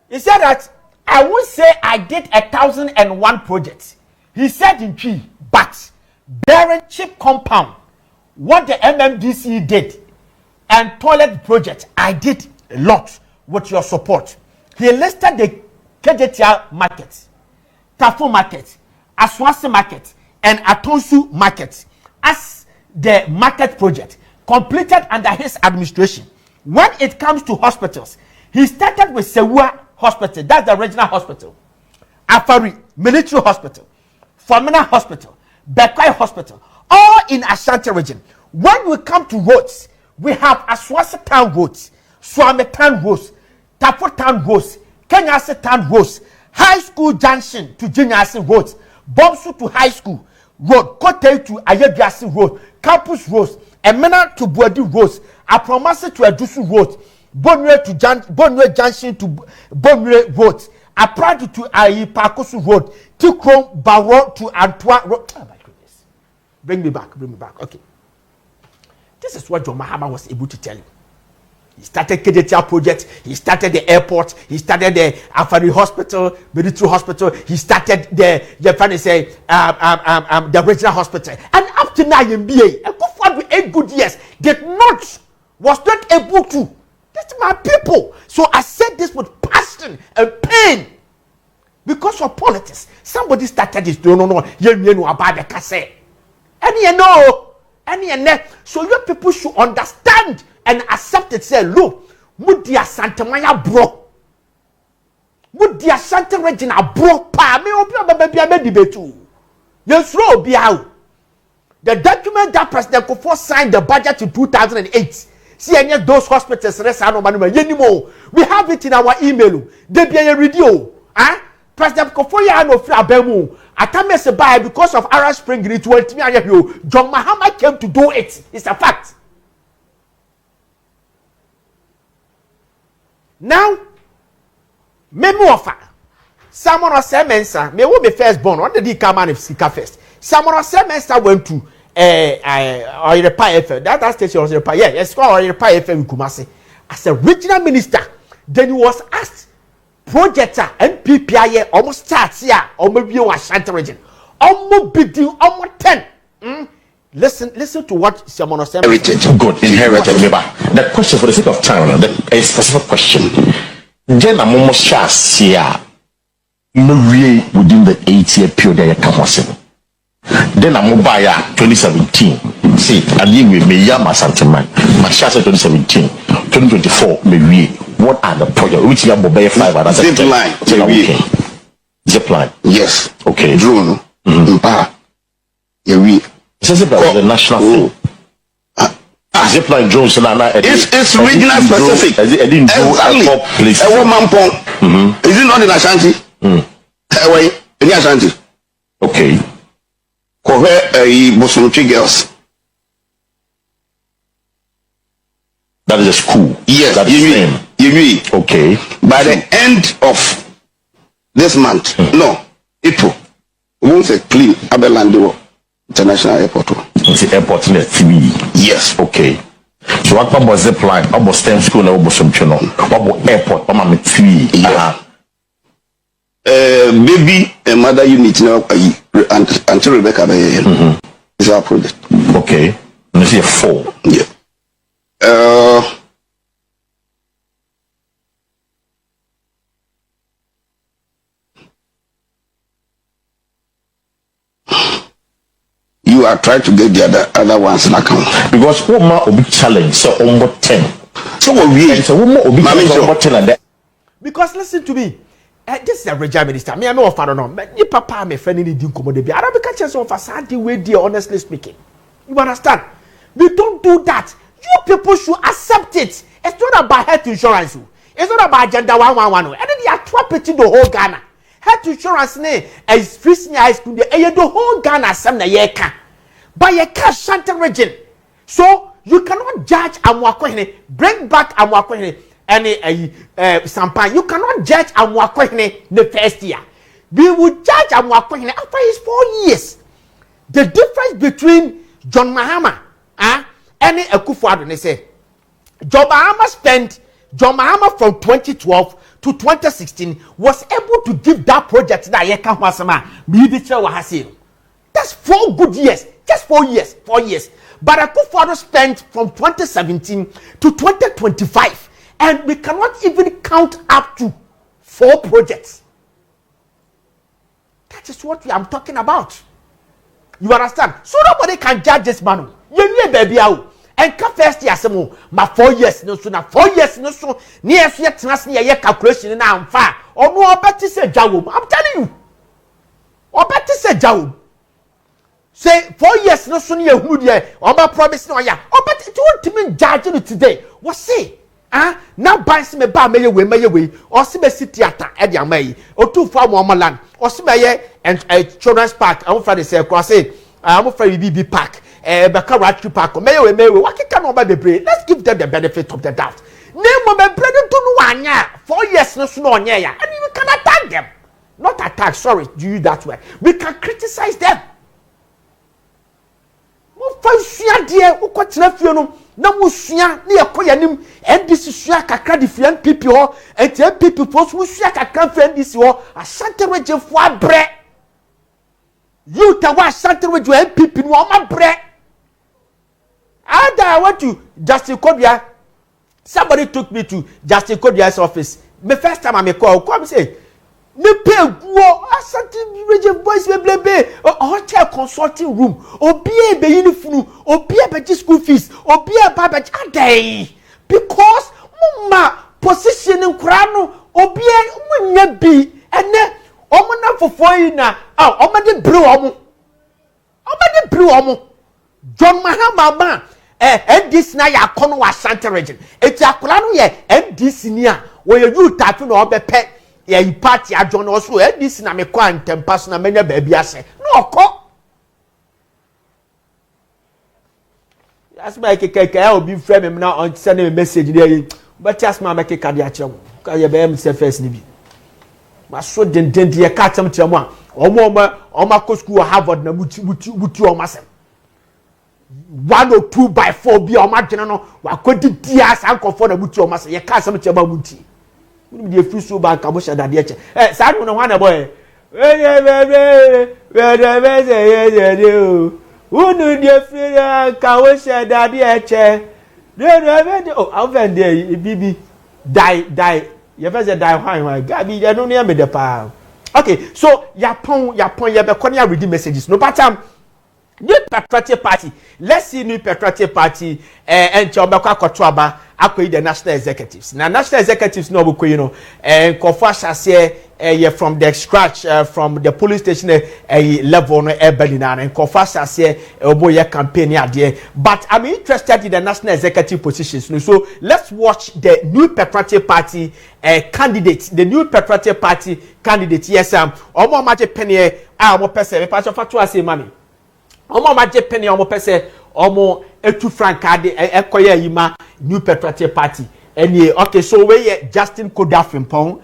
He said that I would say I did 1,001 projects. He said in Chi, but bearing cheap compound, what the MMDC did, and toilet project, I did a lot with your support. He listed the KJTR market, Tafu market, Aswasi market, and Atonsu market as the market project completed under his administration. When it comes to hospitals, he started with Sewua Hospital, that's the regional hospital, Afari Military Hospital, Famina Hospital, Bekwai Hospital, all in Ashanti region. When we come to roads, we have Aswasi Town roads, Swame Town roads, Tafu Town roads, Kenyasi Town roads, High School Junction to Jinyasi roads, Bomsu to High School road, Kote to Ayebiasi road, Campus roads, Emena to Buadi roads, Apromasi to Edusu road, Bonwe Junction to Bonwe road, Apradu to Ayipakosu road, Tikron Baro to Antoine road. Oh my goodness. Bring me back. Okay. This is what John Mahama was able to tell you. He started KDTR project, he started the airport, he started the Afari Hospital, Military Hospital, he started the regional hospital. And up to now, MBA, a good for 8 good years, was not able to. That's my people. So I said this with passion and pain. Because of politics, somebody started this. No, you know about the cassette. And you know. So your people should understand and accept it. Say, look, Mudia Santa Maya bro. Mudia Santa Regina bro. Pa me obi a debate too. Yes, ro be out. The document that President Kufuor signed the budget in 2008. See any of those hospitals rest no anymore. We have it in our email. They be a radio. President Kufuor ya no free abemu. Atamese by because of Arab Spring it went me and you. John Mahama came to do it. It's a fact. Now, memo offer. Someone or Semensa, me will be first born. What did he come and Sika first? Someone or Semensa went to Oyerepa FM. That station was Oyerepa. Yeah, it's called Oyerepa FM in Kumasi. As a regional minister, then he was asked, projector and PPI almost starts here, or maybe you are Ashanti region. Almost big deal, almost 10. Listen to what someone was saying. Good, inherited. The question, for the sake of time, a specific question. Then I'm almost sure within the 8-year period I come was. Then I'm mobile 2017. See, I live with me, Yama Santaman. My chance 2017, 2024, maybe. What are the projects? Which you have mobile 5 and zip line. Okay. Zip line. Yes. Okay. Drone. The national flow. Zip line drones. It's regional specific. Exactly. Is it not in Ashanti? In Ashanti. Okay. Bosunuchi girls. That is a school. Yes. That is same. Okay. By the end of this month, no, April, we won't say clean Abelandio International Airport. It's the airport in the TV. Yes. Okay. So what about zip line? What about STEM school? What about some channel? What about airport? What about TV? Yeah. Baby and mother unit now until Rebecca is our project. Okay. And it's here 4. Yeah. You are trying to get the other ones in account. Because what more will be challenge? So almost 10. So what we? So what more will be almost 10 and that? Because listen to me. This is a regional minister. Me, I know if I don't know. But you papa, my friend, need to come on the be. Arabic chance of a sad way, dear. Honestly speaking, you understand? We don't do that. You people should accept it. It's not about health insurance. It's not about agenda 111. And then you are trapping the whole Ghana. Health insurance is free senior high school. The whole Ghana some na yeka. But you can't Ashanti region. So you cannot judge Amoakohene, bring back Amoakohene any Sampan. You cannot judge Amoakohene the first year. We will judge Amoakohene after his 4 years. The difference between John Mahama and Akufo-Addo, they say John Mahama from 2012 to 2016 was able to give that project that Yeka Wasama Midicha Wahasi. That's 4 good years, just 4 years, 4 years. But Akufo-Addo spent from 2017 to 2025, and we cannot even count up to 4 projects. That is what I'm talking about. You understand? So nobody can judge this man. You need baby out. And come first year, some my 4 years no so now 4 years no so near fear transfer calculation now I'm far. Or no, I bet to say Jawob. I'm telling you. Or bet to say Jawob. Say 4 years no so near who there. Or my promise no ya. Or bet it want to mean judging it today. What say? Now buy some bar may way, or see a city theater at your may, or 2 farm one land, or see and a children's park. I'm afraid to say, cross it. I'm afraid BB Park, Bacaratu Park, or Mayo, what can over the brain? Let's give them the benefit of the doubt. Name of my brother to 1 year, 4 years, no sooner, and you can attack them. Not attack, sorry, do you that way. We can criticize them. Na musua na yakoya nim NDC sua kakra different people ho enti people post musua kakra for NDC ho Asante Regye fo abre you ta wa Asante Regye NPP no ma bre I went to Justin Kodua. Somebody took me to Justin Kodua's office. The first time I call come say me pay go Asante Regye boys be hotel consulting room obi e be uniform obi e be school fees obi e ba be day because mama position nkura no obi e munya bi ene omo na fofo yi na omo de bre omo John Mahama ma NDC na ya kono wa Asante Regye eti akura no ye NDC ni a wo ye you tafi na obepe ya party adjon also NDC na me kwa ntempa so na menya baabi ase no ko as my keke obi frame me na on send me message there but as my make ka dia chem ka ye be me se first ni bi ma so den ye ka chem chem a omo ko school Harvard na muti omo asem 102 by 4 bi omo adwene no wa kodi dia sankofo na muti omo asem ye ka asem chem a muti we dey free so back abo shada de eche sa no ho na boy unu dey free ka wo shada de eche de oven dey bibi die you first die why gabi you no near me the pa okay so yapon ye be konya read messages no pattern New Patriotic Party. Let's see New Patriotic Party and Chobaka Kotuaba akoi the national executives. Now national executives no buko you know Kofa say from the scratch from the police station level no Berlin and Kofa say oboye campaign there. But I'm interested in the national executive positions. So let's watch the New Patriotic Party candidate. The New Patriotic Party candidate. Yes, omo maje penye omo pese me pa so fatu ase mami. Omo maje penny omo pese omo etu frankade ekoye yima New Patriotic Party eni okay so we Justin Kodua Frimpong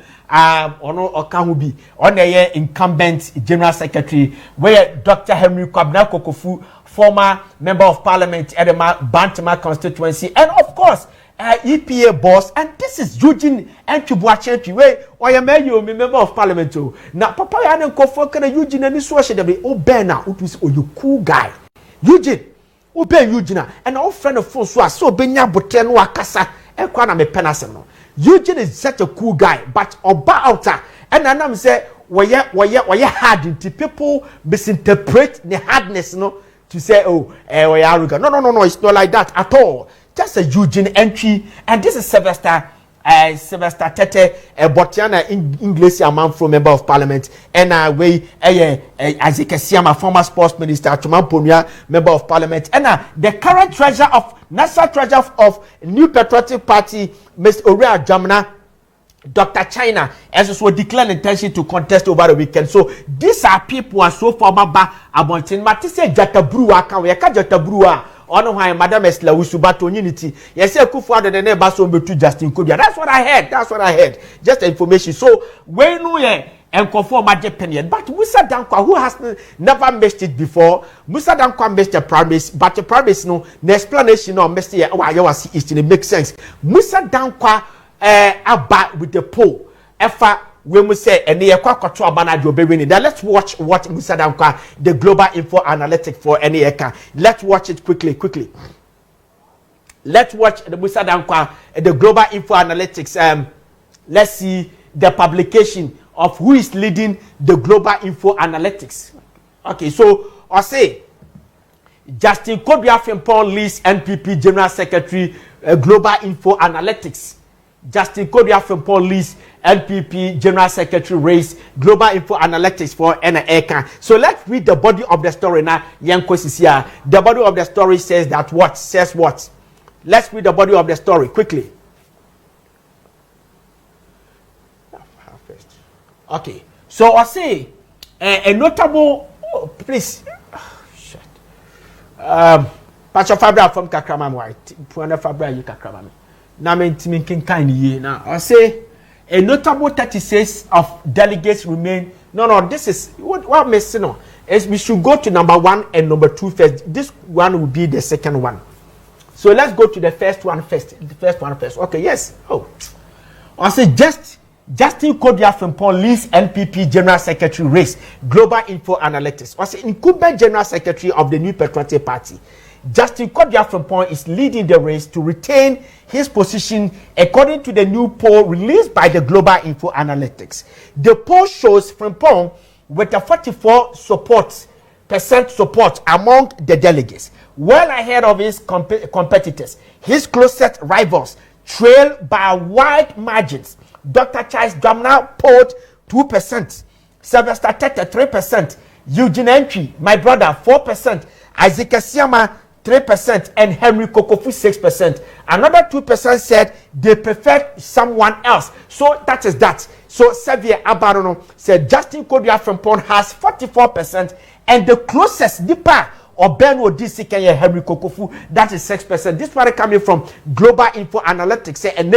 ono okahu bi on ye incumbent general secretary where Dr. Henry Kwabena Kokofu former member of parliament Edema Bantama constituency and of course EPA boss and this is Eugene Entwibuache we oyamayo member of parliament na papa ya ne nkofo kana Eugene ani so hye de o ben na utus o you cool guy Eugene o ben Eugene and our friend of phone so as so benya botre no akasa e kwa na me penasem no Eugene is such a cool guy but oba outer and anam say we hard into people misinterpret the hardness no to say we arrogant no it's not like that at all. Just a Eugene entry, and this is Sylvester Tete, Botiana English man from member of parliament, and Isaac Siama, former sports minister, Tumamponia, member of parliament, and the current treasurer of national treasurer of New Patriotic Party, Mr. Orea Jamna, Dr. China, as well declared intention to contest over the weekend. So these are people who are so far about Abontin. Matisse Jatabruwa, can we catch Jatabruwa? ono hwan Madam Esther Usubato nyiniti. Yes, Akufo-Addo the neighbor so betu Justin Kodua. That's what I heard. Just information. So when we and conform magic opinion, but Musa Dankwa, who has never missed it before, Musa Dankwa missed the promise, but the promise no, the explanation no missed it. Why you was it makes sense. Musa Dankwa about with the poll. Efa when we say and the control banana winning. Then let's watch what Musa Dankwa, the global info analytic for any eka. Let's watch it quickly. Let's watch the Musa Dankwa, the global info analytics. Let's see the publication of who is leading the global info analytics. Okay, so I say Justin Kodua Frimpong leads NPP General Secretary Global Info Analytics. Justin Kodua Frimpong leads NPP General Secretary race Global Info Analytics for NAECA. So let's read the body of the story now. The body of the story says that what? Says what? Let's read the body of the story quickly. Okay, so I say a notable, please, Pacho Fabra from Kakramam White, Puana Fabra, you Kakramam. Namen Timinkin Kanye. Now, I say a notable 36 of delegates remain. No, this is what missing on is we should go to number 1 and number 2 first. This one will be the second one. So let's go to the first one first. The first one first. Okay, yes. Oh, I say Justin Kodua Frimpong leads NPP General Secretary race Global Info Analytics. Was incumbent General Secretary of the New Patriotic Party. Justin Kodua Frimpong is leading the race to retain his position according to the new poll released by the Global Info Analytics. The poll shows Frimpong with a 44% support among the delegates, well ahead of his competitors. His closest rivals trail by wide margins. Dr. Charles Dramna polled 2%, Sylvester Tete 3%, Eugene Entry, my brother, 4%, Isaac Siama 3%, and Henry Kokofu 6%. Another 2% said they preferred someone else. So that is that. So Xavier Abarono said Justin Kodua Frimpong has 44%, and the closest Nipa or Ben Odisi Kenya Henry Kokofu, that is 6%. This one coming from Global Info Analytics. Say and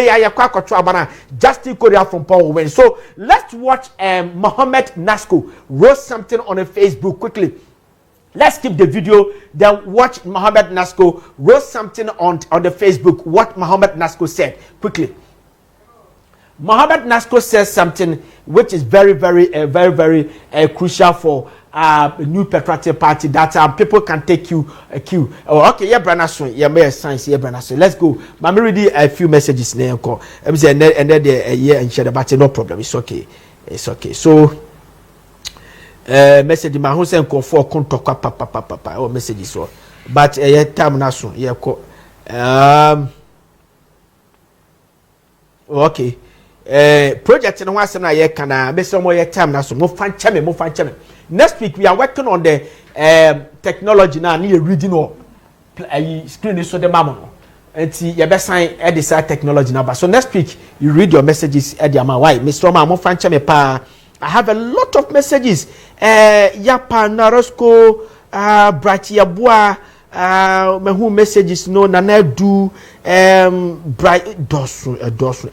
Justin Kodua Frimpong will win. So let's watch Mohammed Nasco wrote something on a Facebook quickly. Let's keep the video, then watch Mohammed Nasco wrote something on the Facebook. What Mohammed Nasco said quickly. Mohammed Nasco says something which is very crucial for New Patriotic Party that people can take you a cue. Oh, okay, yeah, Branason, yeah, may science, yeah, Branason. Let's go. Mami read a few messages now. And then and share about no problem. It's okay. So message my home say for papa or messages so. But yeah, time na so. Yeah, okay. Project no one na ye kana be some more time na so mo fan cheme. Next week we are working on the technology now near reading or screen so the mamo. And you be sign edit technology now. So next week you read your messages at the amount. Why Mr. Mo fan cheme pa. I have a lot of messages. Yapa Narosko Bright Yabua who messages no Nanedu Bright Dawson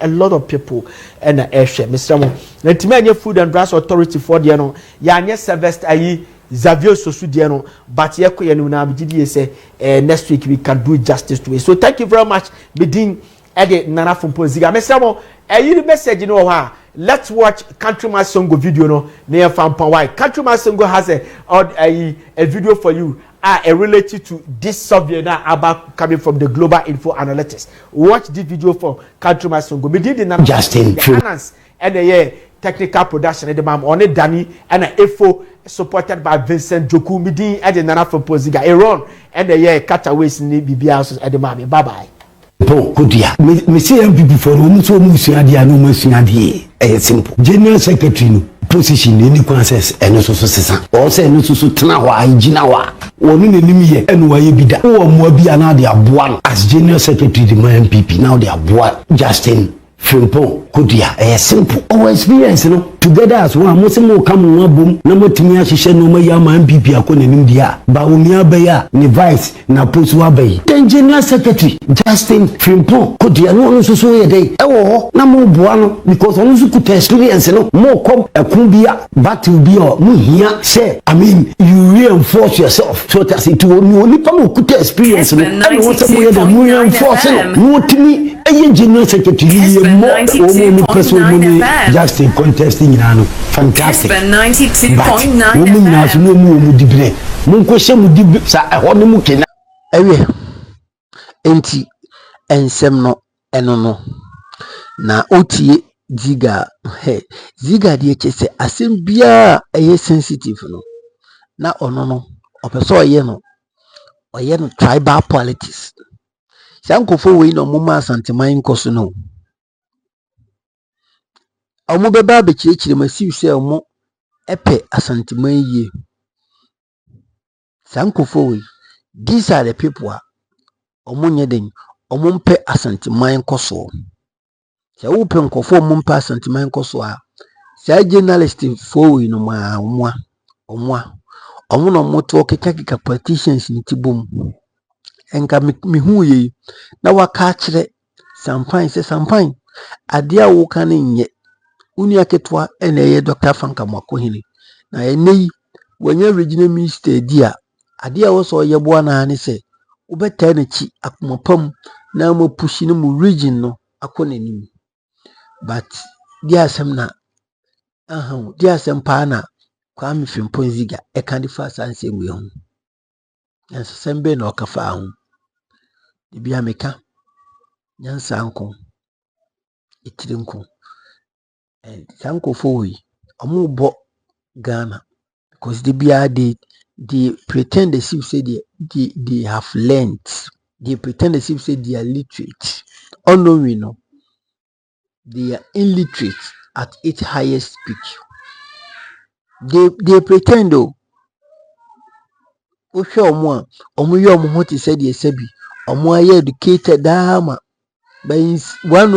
a lot of people and airshare Mr. Mo Lentimania Food and Drugs Authority for the ano Yanya Sylvester ayi Xavier Sosudiano but yeko yenu na bidi say next week we can do justice to it. So thank you very much Bedin Ede Nana Frimpong Ziega Mr. Mo you message you know ha. Let's watch Countryman Songo video no near Fampa. Why Countryman Songo has a video for you related to this survey now about coming from the Global Info Analytics. Watch this video for Countryman Songo. We did the Justin finance and the technical production at the mom on it Danny and a FO supported by Vincent Joku Midi and the Nana Frimpong Ziega Aaron and the cutaways in the BBS at the mommy. Bye bye. Kodia. Me say MPP for no so musuadia no musuadie. Simple. General Secretary no position ni consensus eno so sesa. O say no so tena ho agina wa. Woni nanim ye eno wa ye bida. Wo mo bia na de aboa no as General Secretary the MPP now de aboa Justin Frimpong Kodia. Simple. Our experience no together as one mo se mo come one boom na mo timi ahihye no ma ya man bibi akonanim dia ba omi abaya ni vice na post wa bayi then general secretary Justin Frimpong kodia no so so ye dey ewo na mo boa no because on so kuta experience no mo kom ekun battle bi o mo hia say I mean you reinforce yourself so that it will only come kuta experience no and what say mo reinforce no timi eye general secretary ye mo o mo person mo Justin contesting inano fantastic 92.9 women as no mu dibre mun ko she mu dibre sa e ho no mu kena ewe enti ensem no eno no na otie Ziega Ziega de chese asem bia eye sensitive no na ono no opeso oye no tribal politics sankofo we no muma asanteman nkoso no omo beba be kirikire masiw se omo epe asanteman yie sankofo we these are the people omo nyeden omo mpe asanteman nkoso se wo pe nkofo omo mpe asanteman nkoso a se journalist fo we no ma omo no moto keka politicians ni tibom enka mi hu ye na waka kire sampan ade a wo kan nye uni aketwa ene ye Dr. Amoakohene na enei wanya regional minister dia ade a wo so ye boa na ne se ubeta na chi akomapam na mo pushi no mu region no akonanim but dia asem na dia asem pa na Kwame Ziega e kan di fa sanse we hu sembe na okafa hu bia meka nyansa nko itirinko and sankofo we omo bo Ghana because they pretend they say they have learned, they pretend they say they are literate unknowing no they are illiterate at its highest peak. They pretend though omo ye omo ho te say they sabi omo are educated dama but one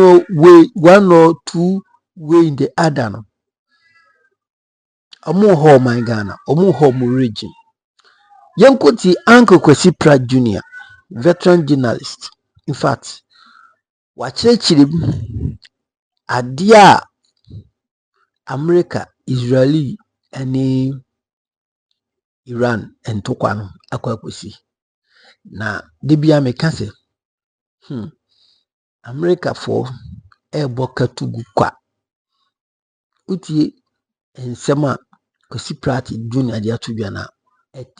or two way in the other no omo ho my Ghana omo ho mo region Yankoti Uncle Kwesi Pratt Jr., veteran journalist. In fact, wachechiri adia America, Israeli, and Iran and Tokwano akwakwesi. Na debia mekase America for eboka tugu kwa utie ensema Kwesi Pratt Jr. dia tubiana.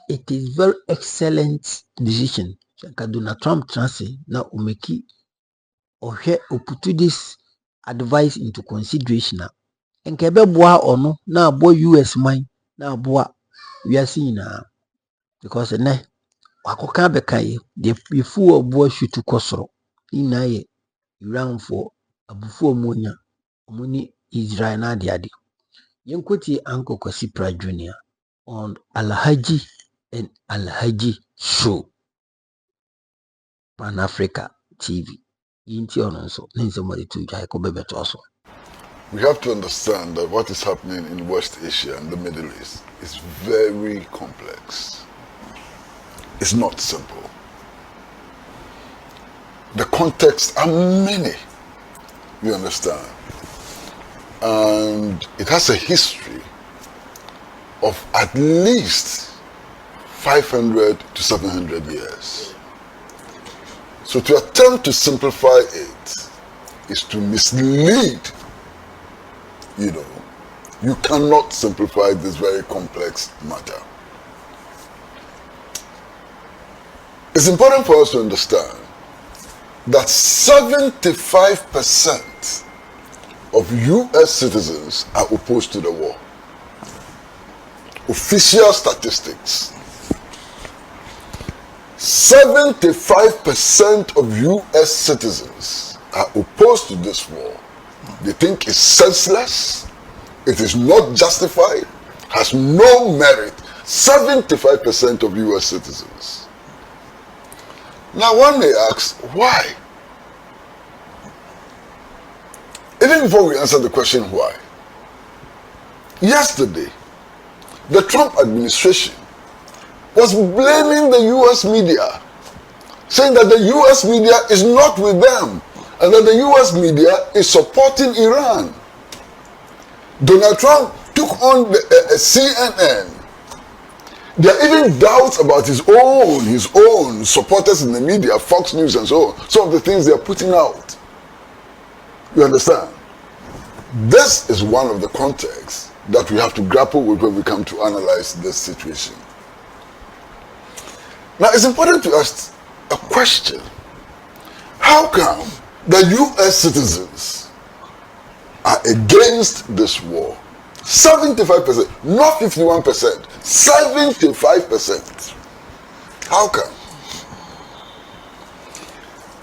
It is very excellent decision. Donald Trump transi na umeki put this advice into consideration. Enkebe boa ono na boa US mine na boa we are seeing because ne wakoka bekaye the before boa shutu kosoro ina ye Iran for abufu omonya omuni Israel na ade yenkoti Uncle Kwesi Pratt Jr. on Alhaji and Alhaji Show Pan Africa TV. We have to understand that what is happening in West Asia and the Middle East is very complex. It's not simple. The contexts are many, you understand, and it has a history of at least 500 to 700 years. So to attempt to simplify it is to mislead. You cannot simplify this very complex matter. It's important for us to understand that 75% of US citizens are opposed to the war. Official statistics. 75% of US citizens are opposed to this war. They think it's senseless, it is not justified, has no merit. 75% of US citizens. Now one may ask, why? Even before we answer the question why, Yesterday, the Trump administration was blaming the US media, saying that the US media is not with them and that the US media is supporting Iran. Donald Trump took on the CNN. There are even doubts about his own supporters in the media, Fox News and so on. Some of the things they are putting out. You understand? This is one of the contexts that we have to grapple with when we come to analyze this situation. Now, it's important to ask a question. How come the US citizens are against this war? 75%, not 51%, 75%. How come?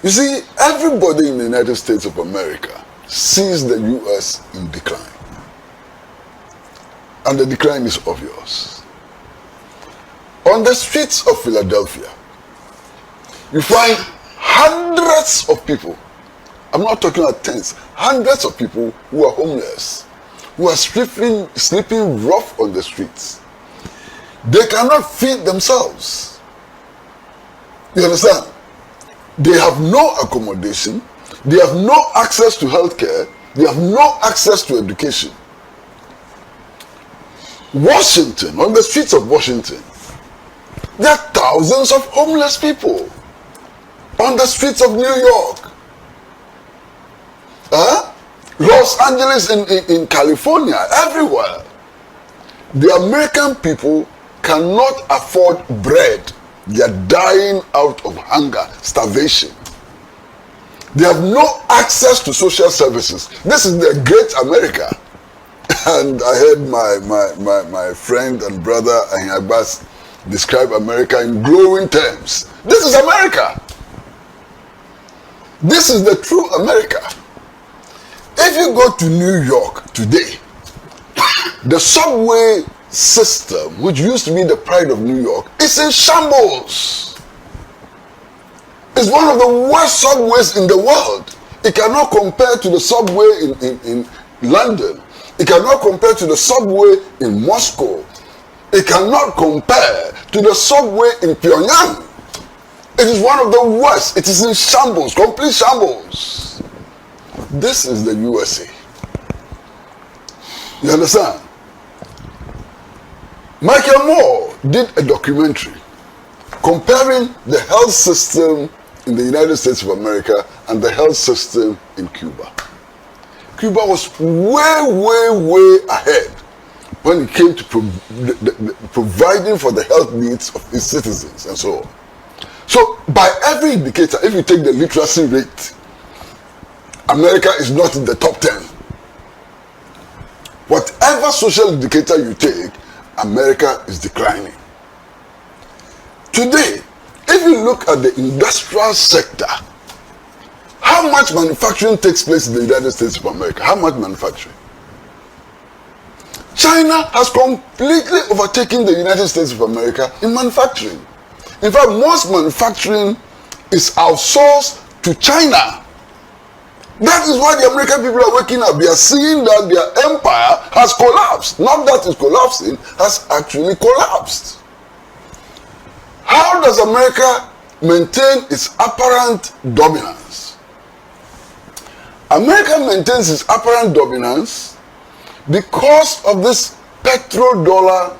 You see, everybody in the United States of America sees the US in decline. And the decline is obvious. On the streets of Philadelphia, you find hundreds of people, I'm not talking about tens, hundreds of people who are homeless, who are sleeping rough on the streets. They cannot feed themselves. You understand? They have no accommodation, they have no access to health care, they have no access to education. Washington, on the streets of Washington, there are thousands of homeless people. On the streets of New York, Los Angeles, in California, everywhere. The American people cannot afford bread. They are dying out of hunger, starvation. They have no access to social services. This is the great America. And I heard my friend and brother Ahiagbas describe America in glowing terms. This is America. This is the true America. If you go to New York today, the subway system, which used to be the pride of New York, is in shambles. It's one of the worst subways in the world. It cannot compare to the subway in London. It cannot compare to the subway in Moscow. It cannot compare to the subway in Pyongyang. It is one of the worst. It is in shambles, complete shambles. This is the USA. You understand? Michael Moore did a documentary comparing the health system in the United States of America and the health system in Cuba. Cuba was way ahead when it came to providing for the health needs of its citizens and so on. So, by every indicator, if you take the literacy rate, America is not in the top 10. Whatever social indicator you take, America is declining. Today, if you look at the industrial sector, how much manufacturing takes place in the United States of America? How much manufacturing? China has completely overtaken the United States of America in manufacturing. In fact, most manufacturing is outsourced to China. That is why the American people are waking up. They are seeing that their empire has collapsed. Not that it's collapsing, has actually collapsed. How does America maintain its apparent dominance? America maintains its apparent dominance because of this petrodollar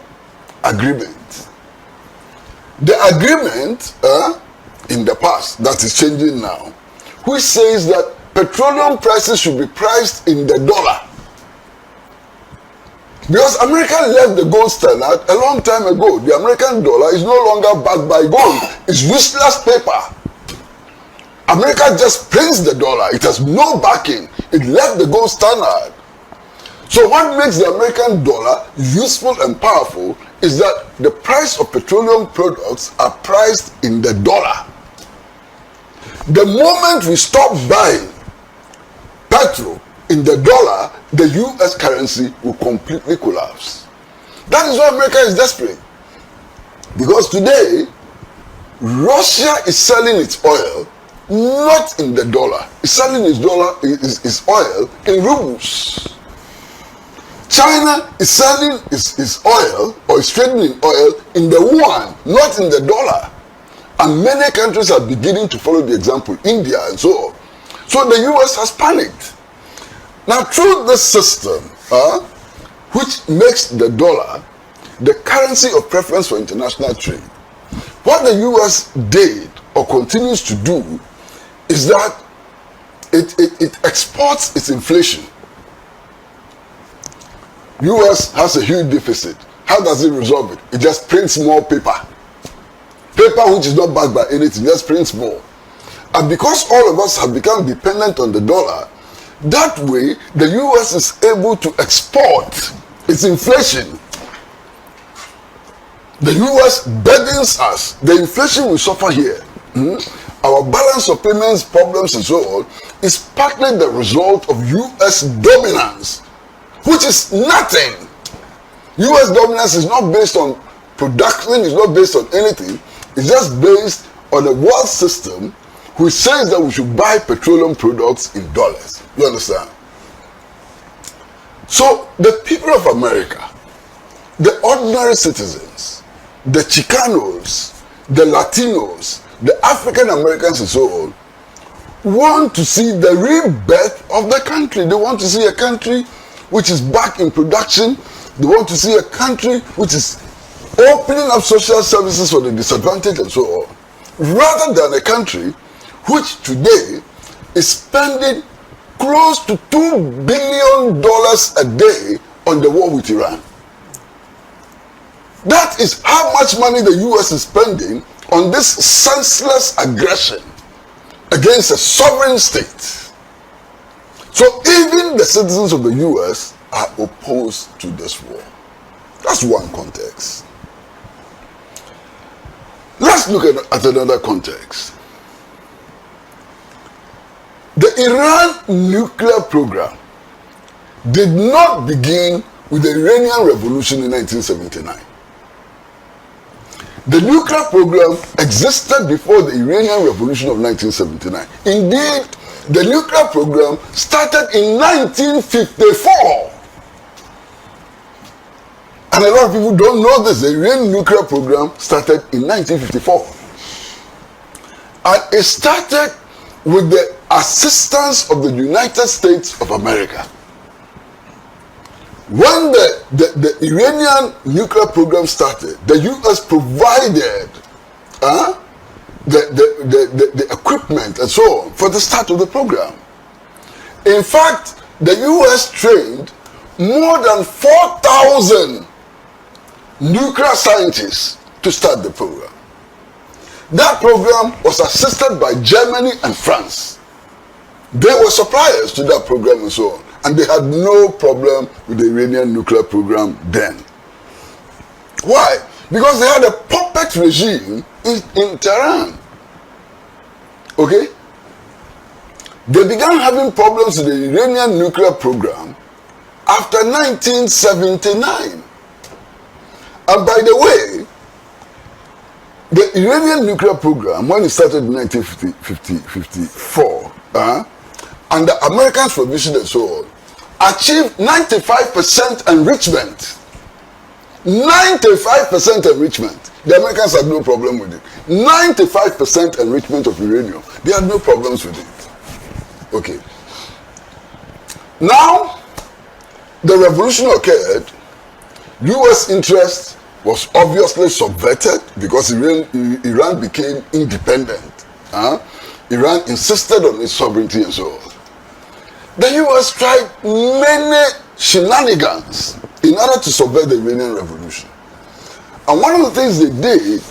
agreement. The agreement in the past, that is changing now, which says that petroleum prices should be priced in the dollar. Because America left the gold standard a long time ago. The American dollar is no longer backed by gold. It's useless paper. America just prints the dollar. It has no backing. It left the gold standard. So what makes the American dollar useful and powerful is that the price of petroleum products are priced in the dollar. The moment we stop buying petrol in the dollar, the US currency will completely collapse. That is why America is desperate. Because today, Russia is selling its oil not in the dollar. It's selling its oil in rubles. China is selling its oil or is trading in oil in the yuan, not in the dollar. And many countries are beginning to follow the example, India and so on. So the US has panicked. Now through this system, which makes the dollar the currency of preference for international trade, what the US did or continues to do is that it exports its inflation. US has a huge deficit. How does it resolve it? It just prints more paper. Paper which is not backed by anything, just prints more. And because all of us have become dependent on the dollar, that way the US is able to export its inflation. The US burdens us. The inflation we suffer here, our balance of payments problems and so on, is partly the result of US dominance, which is nothing. US dominance is not based on production, it's not based on anything. It's just based on a world system which says that we should buy petroleum products in dollars. You understand? So the people of America, the ordinary citizens, the Chicanos, the Latinos, the African Americans and so on, want to see the rebirth of the country. They want to see a country which is back in production. They want to see a country which is opening up social services for the disadvantaged and so on, rather than a country which today is spending close to $2 billion a day on the war with Iran. That is how much money the US is spending on this senseless aggression against a sovereign state. So even the citizens of the US are opposed to this war. That's one context. Let's look at another context. The Iran nuclear program did not begin with the Iranian Revolution in 1979. The nuclear program existed before the Iranian Revolution of 1979. Indeed, the nuclear program started in 1954. And a lot of people don't know this. The Iranian nuclear program started in 1954. And it started with the assistance of the United States of America. When the Iranian nuclear program started, the US provided the equipment and so on for the start of the program. In fact, the US trained more than 4,000 nuclear scientists to start the program. That program was assisted by Germany and France. They were suppliers to that program and so on. And they had no problem with the Iranian nuclear program then. Why? Because they had a puppet regime in Tehran. Okay? They began having problems with the Iranian nuclear program after 1979. And by the way, the Iranian nuclear program, when it started in 1954, under American supervision and so on, achieved 95% enrichment. 95% enrichment. The Americans had no problem with it. 95% enrichment of uranium. They had no problems with it. Okay. Now, the revolution occurred. US interest was obviously subverted because Iran became independent. Iran insisted on its sovereignty and so on. The US tried many shenanigans in order to subvert the Iranian Revolution. And one of the things they did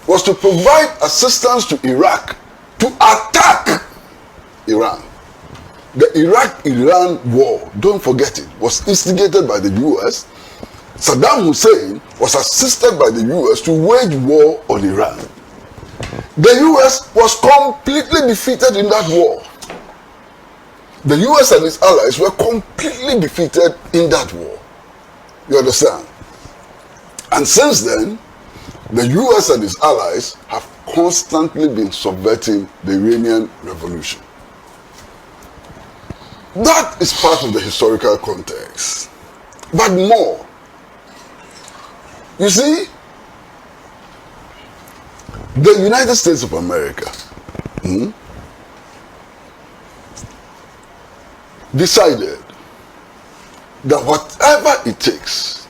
was to provide assistance to Iraq to attack Iran. The Iraq-Iran war, don't forget it, was instigated by the US. Saddam Hussein was assisted by the US to wage war on Iran. The US was completely defeated in that war. The US and its allies were completely defeated in that war. You understand? And since then, the US and its allies have constantly been subverting the Iranian Revolution. That is part of the historical context. but more. You see, the United States of America decided that whatever it takes,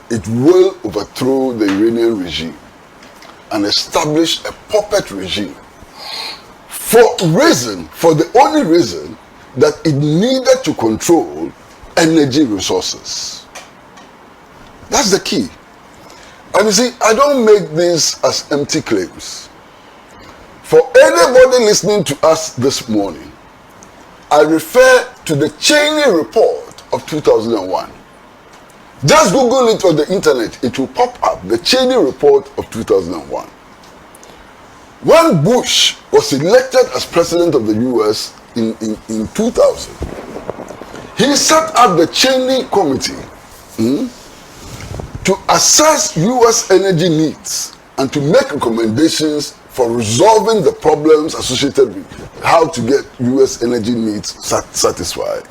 it will overthrow the Iranian regime and establish a puppet regime for the only reason that it needed to control energy resources. That's the key. And you see, I don't make this as empty claims. For anybody listening to us this morning, I refer to the Cheney report of 2001. Just Google it on the internet, it will pop up, the Cheney report of 2001. When Bush was elected as president of the US in 2000, he set up the Cheney Committee to assess US energy needs and to make recommendations for resolving the problems associated with how to get US energy needs satisfied.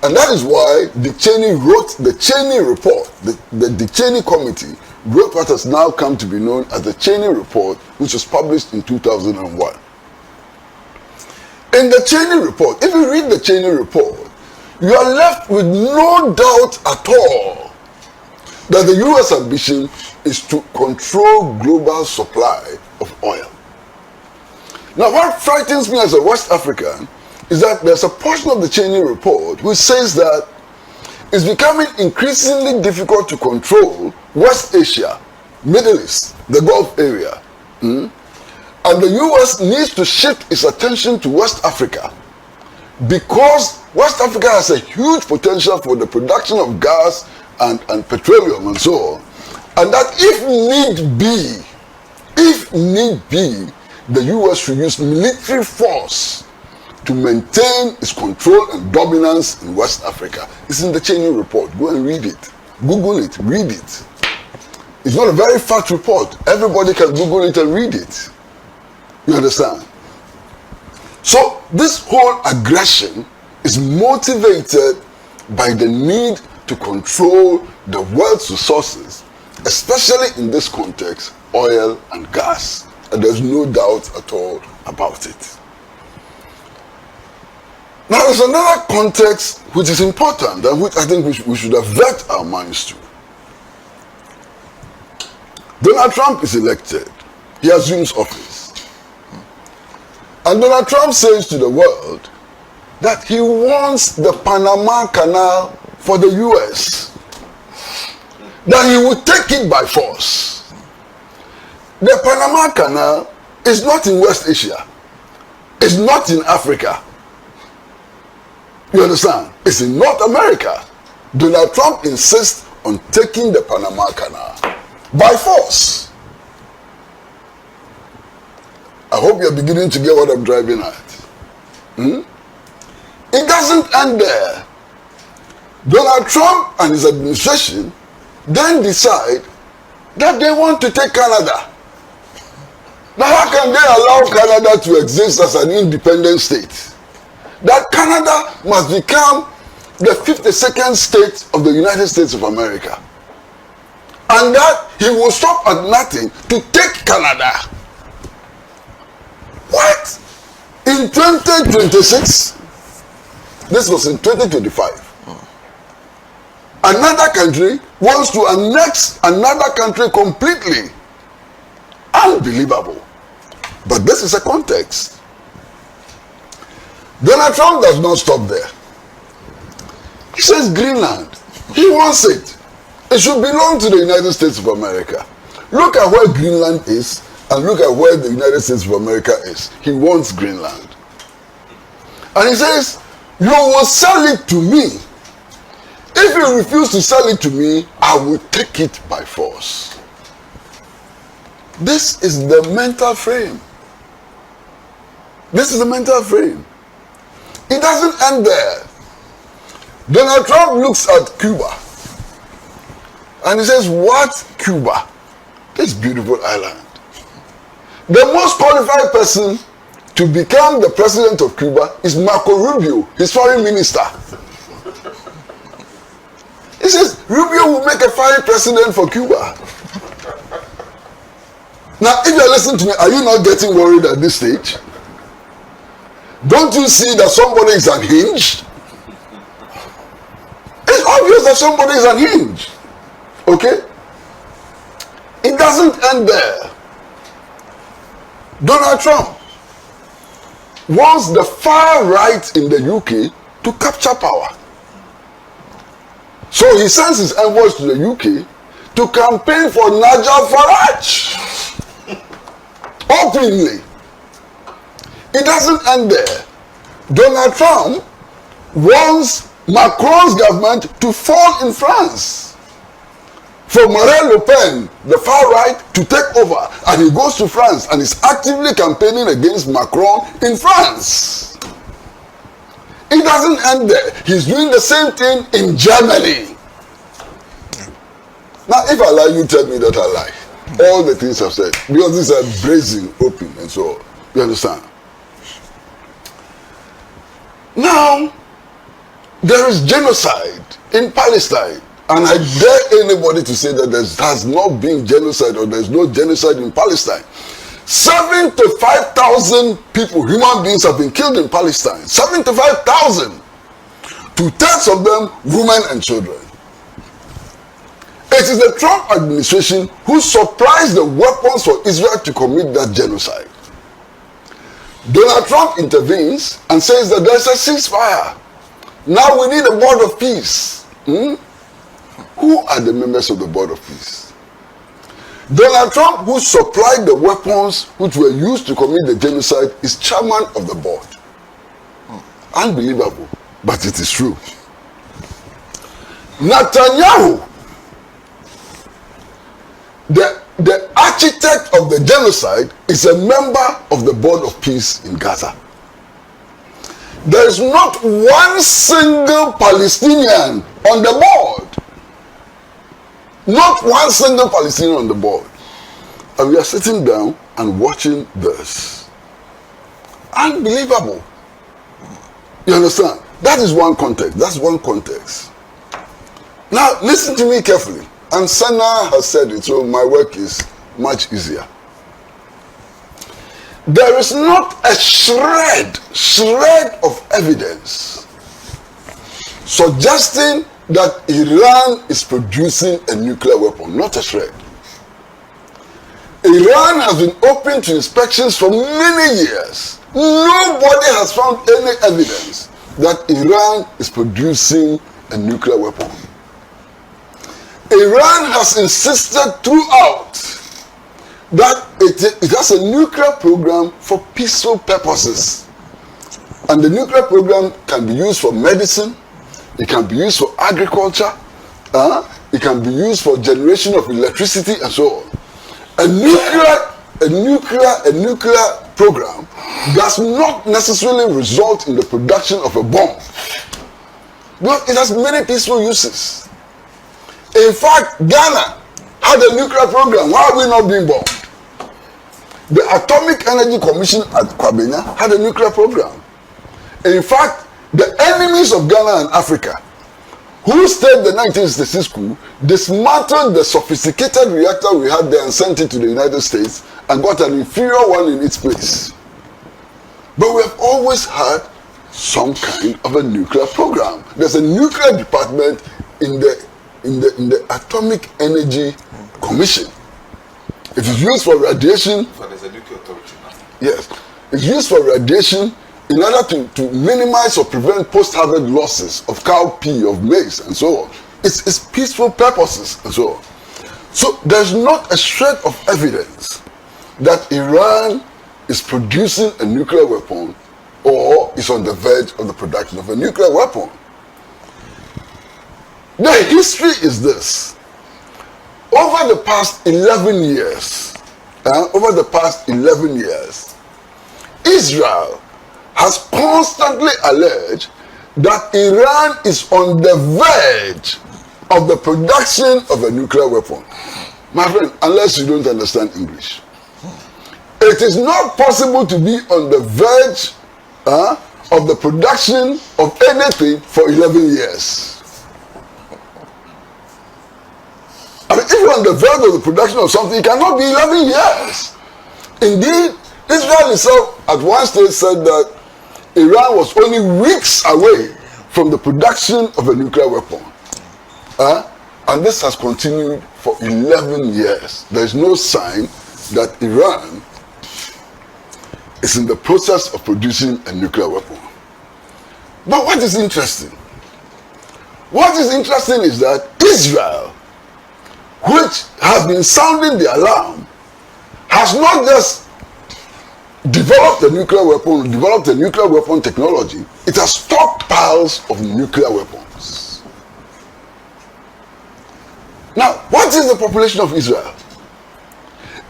And that is why Dick Cheney wrote the Cheney report. The Cheney Committee wrote what has now come to be known as the Cheney report, which was published in 2001. In the Cheney report, if you read the Cheney report, you are left with no doubt at all that the US ambition is to control global supply of oil. Now, what frightens me as a West African is that there's a portion of the Cheney report which says that it's becoming increasingly difficult to control West Asia, Middle East, the Gulf area. And the US needs to shift its attention to West Africa because West Africa has a huge potential for the production of gas and petroleum and so on. And that if need be, the US should use military force to maintain its control and dominance in West Africa. It's in the Cheney report. Go and read it. Google it. Read it. It's not a very fat report. Everybody can Google it and read it. You understand? So this whole aggression is motivated by the need to control the world's resources, especially in this context, oil and gas. And there's no doubt at all about it. Now, there's another context which is important and which I think we should avert our minds to. Donald Trump is elected. He assumes office. And Donald Trump says to the world that he wants the Panama Canal for the US. That he would take it by force. The Panama Canal is not in West Asia. It's not in Africa. You understand? It's in North America. Donald Trump insists on taking the Panama Canal by force. I hope you're beginning to get what I'm driving at. It doesn't end there. Donald Trump and his administration then decide that they want to take Canada. Now, how can they allow Canada to exist as an independent state? That Canada must become the 52nd state of the United States of America. And that he will stop at nothing to take Canada. What? In 2026? This was in 2025. Another country wants to annex another country completely. Unbelievable. But this is a context. Donald Trump does not stop there. He says Greenland. He wants it. It should belong to the United States of America. Look at where Greenland is and look at where the United States of America is. He wants Greenland. And he says, you will sell it to me. If you refuse to sell it to me, I will take it by force. This is the mental frame. This is the mental frame. It doesn't end there. Donald Trump looks at Cuba and he says, what Cuba? This beautiful island. The most qualified person to become the president of Cuba is Marco Rubio, his foreign minister. He says Rubio will make a fine president for Cuba. Now, if you're listening to me, are you not getting worried at this stage? Don't you see that somebody is unhinged? It's obvious that somebody is unhinged. Okay? It doesn't end there. Donald Trump wants the far right in the UK to capture power. So he sends his envoys to the UK to campaign for Nigel Farage. Openly. It doesn't end there. Donald Trump wants Macron's government to fall in France. For Marine Le Pen, the far right, to take over. And he goes to France and is actively campaigning against Macron in France. It doesn't end there. He's doing the same thing in Germany. Now, if I lie, you tell me that I lie. All the things I've said. Because these are brazen, open, and so on. You understand? Now, there is genocide in Palestine. And I dare anybody to say that there has not been genocide or there's no genocide in Palestine. 75,000 people, human beings, have been killed in Palestine. 75,000. 2/3 of them, women and children. It is the Trump administration who supplies the weapons for Israel to commit that genocide. Donald Trump intervenes and says that there's a ceasefire. Now we need a board of peace. Who are the members of the board of peace? Donald Trump, who supplied the weapons which were used to commit the genocide, is chairman of the board. Unbelievable, but it is true. Netanyahu, the architect of the genocide, is a member of the board of peace in Gaza. There is not one single Palestinian on the board. Not one single Palestinian on the board. And we are sitting down and watching this. Unbelievable. You understand? That is one context. That's one context. Now, listen to me carefully. And Sana has said it, so my work is much easier. There is not a shred of evidence suggesting that Iran is producing a nuclear weapon. Not a shred. Iran has been open to inspections for many years. Nobody has found any evidence that Iran is producing a nuclear weapon. Iran has insisted throughout that it has a nuclear program for peaceful purposes. And the nuclear program can be used for medicine, it can be used for agriculture, it can be used for generation of electricity and so on. A nuclear program does not necessarily result in the production of a bomb. But it has many peaceful uses. In fact, Ghana had a nuclear program. Why are we not being bombed? The Atomic Energy Commission at Kwame had a nuclear program. In fact, the enemies of Ghana and Africa, who stayed the 1966 coup, dismantled the sophisticated reactor we had there and sent it to the United States and got an inferior one in its place. But we have always had some kind of a nuclear program. There's a nuclear department in the Atomic Energy Commission. It is used for radiation. But there's a nuclear authority now. Yes. It's used for radiation in order to minimize or prevent post-harvest losses of cowpea, of maize, and so on. It's peaceful purposes and so on. So there's not a shred of evidence that Iran is producing a nuclear weapon or is on the verge of the production of a nuclear weapon. The history is this. Over the past 11 years, Israel has constantly alleged that Iran is on the verge of the production of a nuclear weapon. My friend, unless you don't understand English, it is not possible to be on the verge of the production of anything for 11 years. mean, if you're on the verge of the production of something, it cannot be 11 years. Indeed, Israel itself at one stage said that Iran was only weeks away from the production of a nuclear weapon. And this has continued for 11 years. There is no sign that Iran is in the process of producing a nuclear weapon. But what is interesting? What is interesting is that Israel, which has been sounding the alarm, has not just developed a nuclear weapon, developed a nuclear weapon technology, it has stockpiles of nuclear weapons. Now, what is the population of Israel?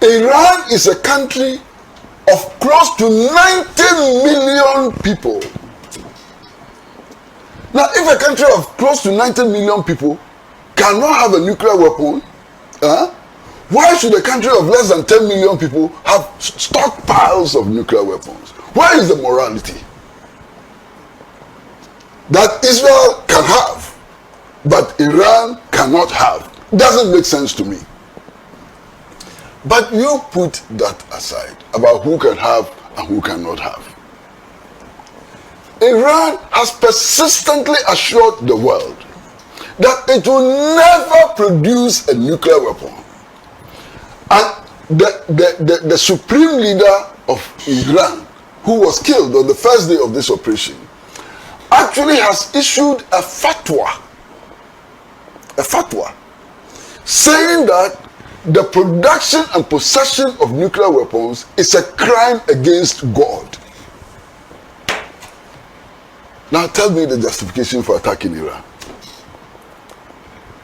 Iran is a country of close to 90 million people. Now, if a country of close to 90 million people cannot have a nuclear weapon, why should a country of less than 10 million people have stockpiles of nuclear weapons? Where is the morality? That Israel can have, but Iran cannot have. Doesn't make sense to me. But you put that aside about who can have and who cannot have. Iran has persistently assured the world that it will never produce a nuclear weapon. And the supreme leader of Iran, who was killed on the first day of this operation, actually has issued a fatwa, saying that the production and possession of nuclear weapons is a crime against God. Now tell me the justification for attacking Iran.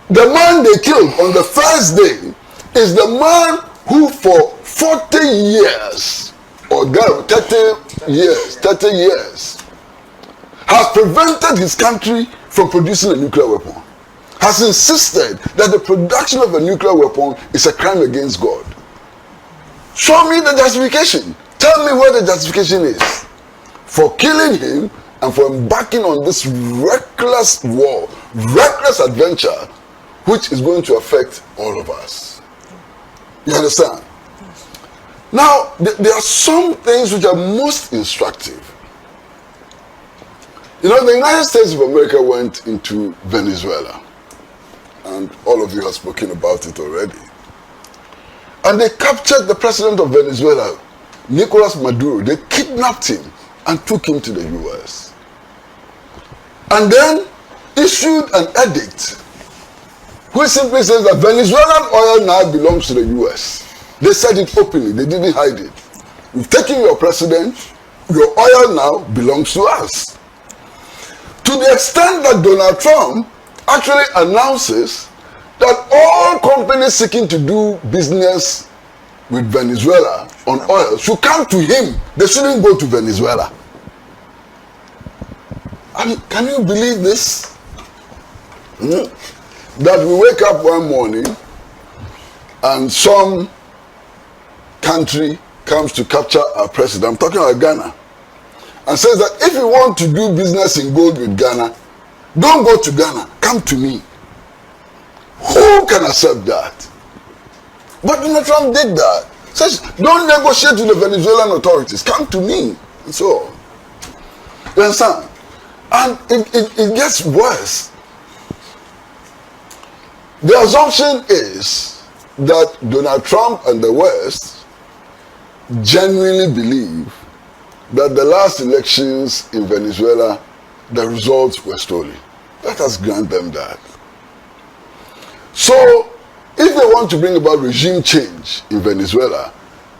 The man they killed on the first day is the man who for 40 years or 30 years has prevented his country from producing a nuclear weapon, has insisted that the production of a nuclear weapon is a crime against God. Show me the justification. Tell me where the justification is for killing him and for embarking on this reckless war, reckless adventure, which is going to affect all of us. You understand? Now, there are some things which are most instructive. You know, the United States of America went into Venezuela, and all of you have spoken about it already. And they captured the president of Venezuela, Nicolas Maduro. They kidnapped him and took him to the US. And then issued an edict which simply says that Venezuelan oil now belongs to the US. They said it openly, they didn't hide it. We've taken your president, your oil now belongs to us. To the extent that Donald Trump actually announces that all companies seeking to do business with Venezuela on oil should come to him. They shouldn't go to Venezuela. I mean, can you believe this? That we wake up one morning and some country comes to capture our president, I'm talking about Ghana, and says that if you want to do business in gold with Ghana, don't go to Ghana, come to me. Who can accept that? But Donald Trump did that. Says, don't negotiate with the Venezuelan authorities, come to me, and so on. You understand? And it gets worse. The assumption is that Donald Trump and the West genuinely believe that the last elections in Venezuela, the results were stolen. Let us grant them that. So, if they want to bring about regime change in Venezuela,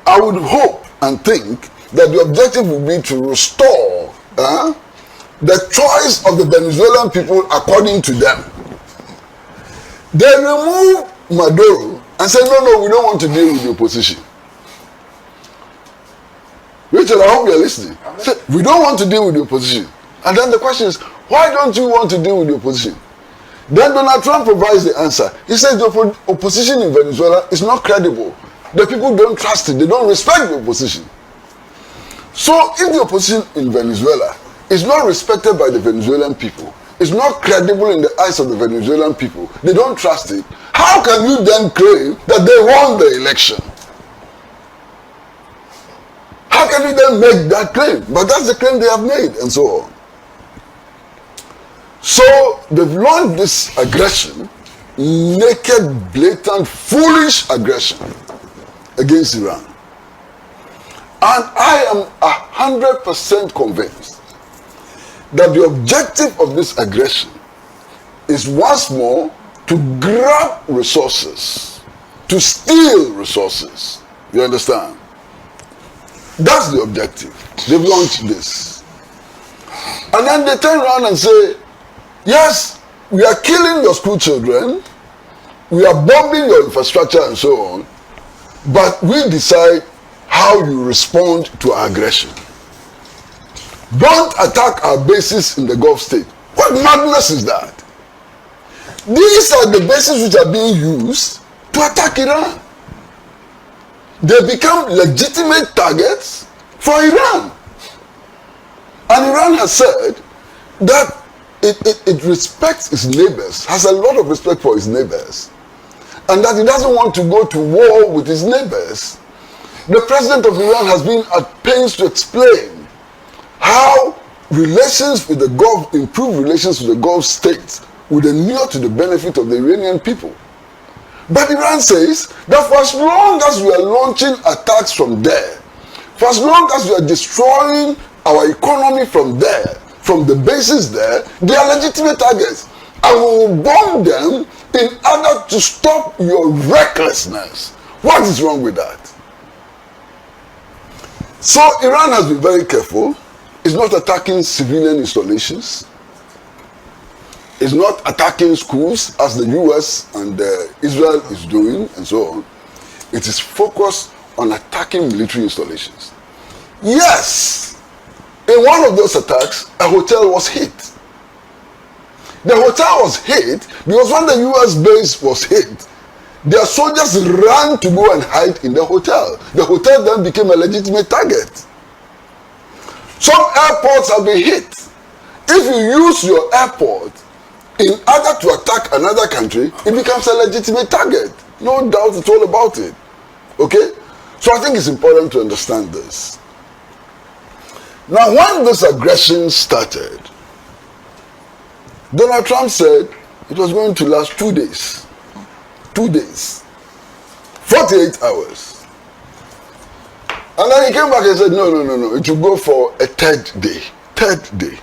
I would hope and think that the objective would be to restore the choice of the Venezuelan people according to them. They remove Maduro and say, no, we don't want to deal with the opposition. Richard, I hope you're listening. Say, we don't want to deal with the opposition. And then the question is, why don't you want to deal with the opposition? Then Donald Trump provides the answer. He says the opposition in Venezuela is not credible. The people don't trust it. They don't respect the opposition. So if the opposition in Venezuela is not respected by the Venezuelan people, is not credible in the eyes of the Venezuelan people, they don't trust it, how can you then claim that they won the election? How can you then make that claim? But that's the claim they have made, and so on. So they've launched this aggression, naked, blatant, foolish aggression against Iran. And I am 100% convinced that the objective of this aggression is once more to grab resources, to steal resources. You understand? That's the objective. They've launched this. And then they turn around and say, yes, we are killing your school children, we are bombing your infrastructure and so on, but we decide how you respond to our aggression. Don't attack our bases in the Gulf state. What madness is that? These are the bases which are being used to attack Iran. They become legitimate targets for Iran. And Iran has said that it respects its neighbors, has a lot of respect for its neighbors, and that it doesn't want to go to war with its neighbors. The president of Iran has been at pains to explain how relations with the Gulf, improved relations with the Gulf states, would inure to the benefit of the Iranian people. But Iran says that for as long as we are launching attacks from there, for as long as we are destroying our economy from there, from the bases there, they are legitimate targets. And we will bomb them in order to stop your recklessness. What is wrong with that? So Iran has been very careful. It's not attacking civilian installations. It's not attacking schools as the US and Israel is doing and so on. It is focused on attacking military installations. Yes, in one of those attacks, a hotel was hit. The hotel was hit because when the US base was hit, their soldiers ran to go and hide in the hotel. The hotel then became a legitimate target. Some airports have been hit. If you use your airport in order to attack another country, it becomes a legitimate target. No doubt at all about it. Okay? So I think it's important to understand this. Now, when this aggression started, Donald Trump said it was going to last 2 days. 2 days. 48 hours. And then he came back and said, no, it will go for a third day. Third day.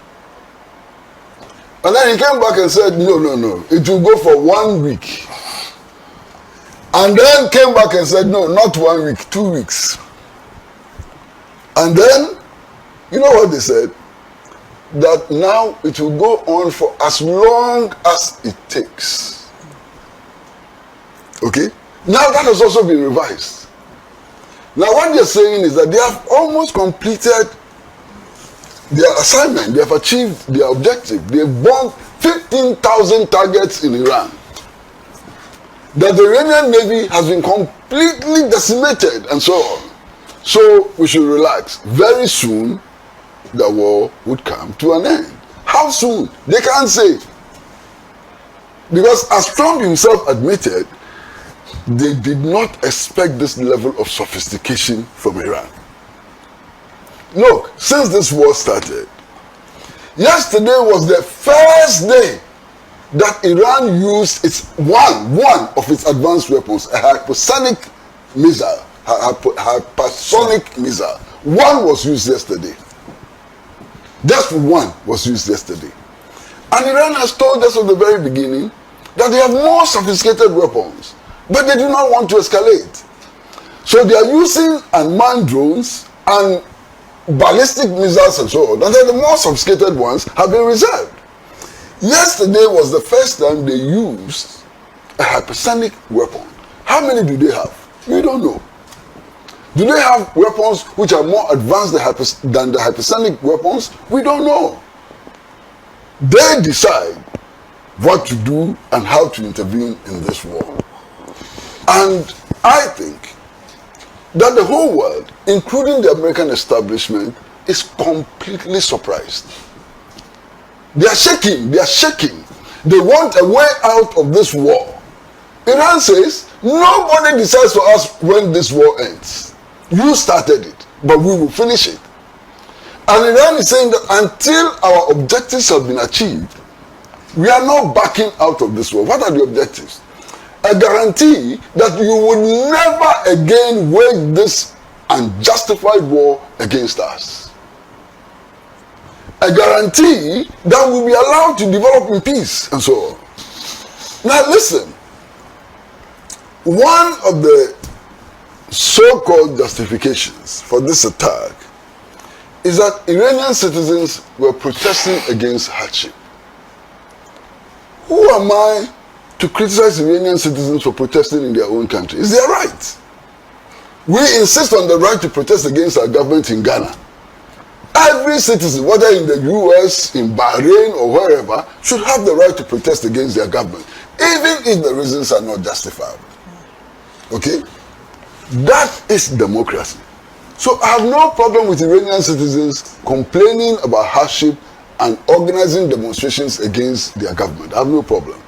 And then he came back and said, no, it will go for 1 week. And then came back and said, no, not 1 week, 2 weeks. And then, you know what they said? That now it will go on for as long as it takes. Okay? Now that has also been revised. Now what they're saying is that they have almost completed their assignment. They have achieved their objective. They have bombed 15,000 targets in Iran. That the Iranian Navy has been completely decimated and so on. So we should relax. Very soon, the war would come to an end. How soon? They can't say. Because as Trump himself admitted, they did not expect this level of sophistication from Iran. Look, since this war started, yesterday was the first day that Iran used its one of its advanced weapons, a hypersonic missile. Hypersonic missile. One was used yesterday. Just one was used yesterday. And Iran has told us from the very beginning that they have more sophisticated weapons, but they do not want to escalate. So they are using unmanned drones and ballistic missiles and so on. And then the more sophisticated ones have been reserved. Yesterday was the first time they used a hypersonic weapon. How many do they have? We don't know. Do they have weapons which are more advanced than the hypersonic weapons? We don't know. They decide what to do and how to intervene in this war. And I think that the whole world, including the American establishment, is completely surprised. They are shaking. They want a way out of this war. Iran says, nobody decides for us when this war ends. You started it, but we will finish it. And Iran is saying that until our objectives have been achieved, we are not backing out of this war. What are the objectives? A guarantee that you will never again wage this unjustified war against us. A guarantee that we'll be allowed to develop in peace and so on. Now listen, one of the so-called justifications for this attack is that Iranian citizens were protesting against hardship. Who am I to criticize Iranian citizens for protesting in their own country? It's their right. We insist on the right to protest against our government in Ghana. Every citizen, whether in the US, in Bahrain, or wherever, should have the right to protest against their government, even if the reasons are not justifiable. Okay? That is democracy. So I have no problem with Iranian citizens complaining about hardship and organizing demonstrations against their government. I have no problem.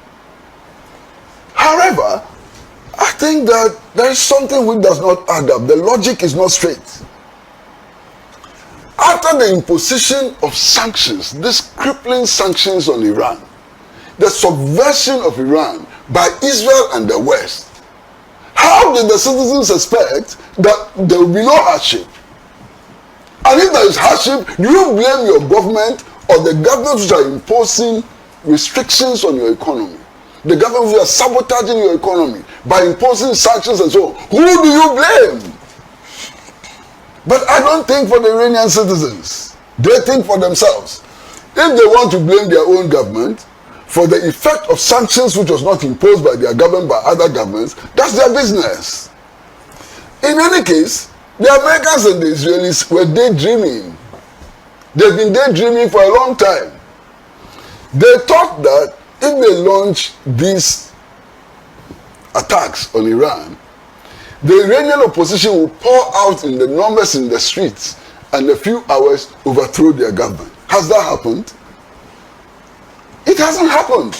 However, I think that there is something which does not add up. The logic is not straight. After the imposition of sanctions, these crippling sanctions on Iran, the subversion of Iran by Israel and the West, how did the citizens expect that there will be no hardship? And if there is hardship, do you blame your government or the governments which are imposing restrictions on your economy? The governments which are sabotaging your economy by imposing sanctions and so on. Who do you blame? But I don't think for the Iranian citizens. They think for themselves. If they want to blame their own government for the effect of sanctions which was not imposed by their government by other governments, that's their business. In any case, the Americans and the Israelis were daydreaming. They've been daydreaming for a long time. They thought that if they launch these attacks on Iran, the Iranian opposition will pour out in the numbers in the streets and in a few hours overthrow their government. Has that happened? It hasn't happened.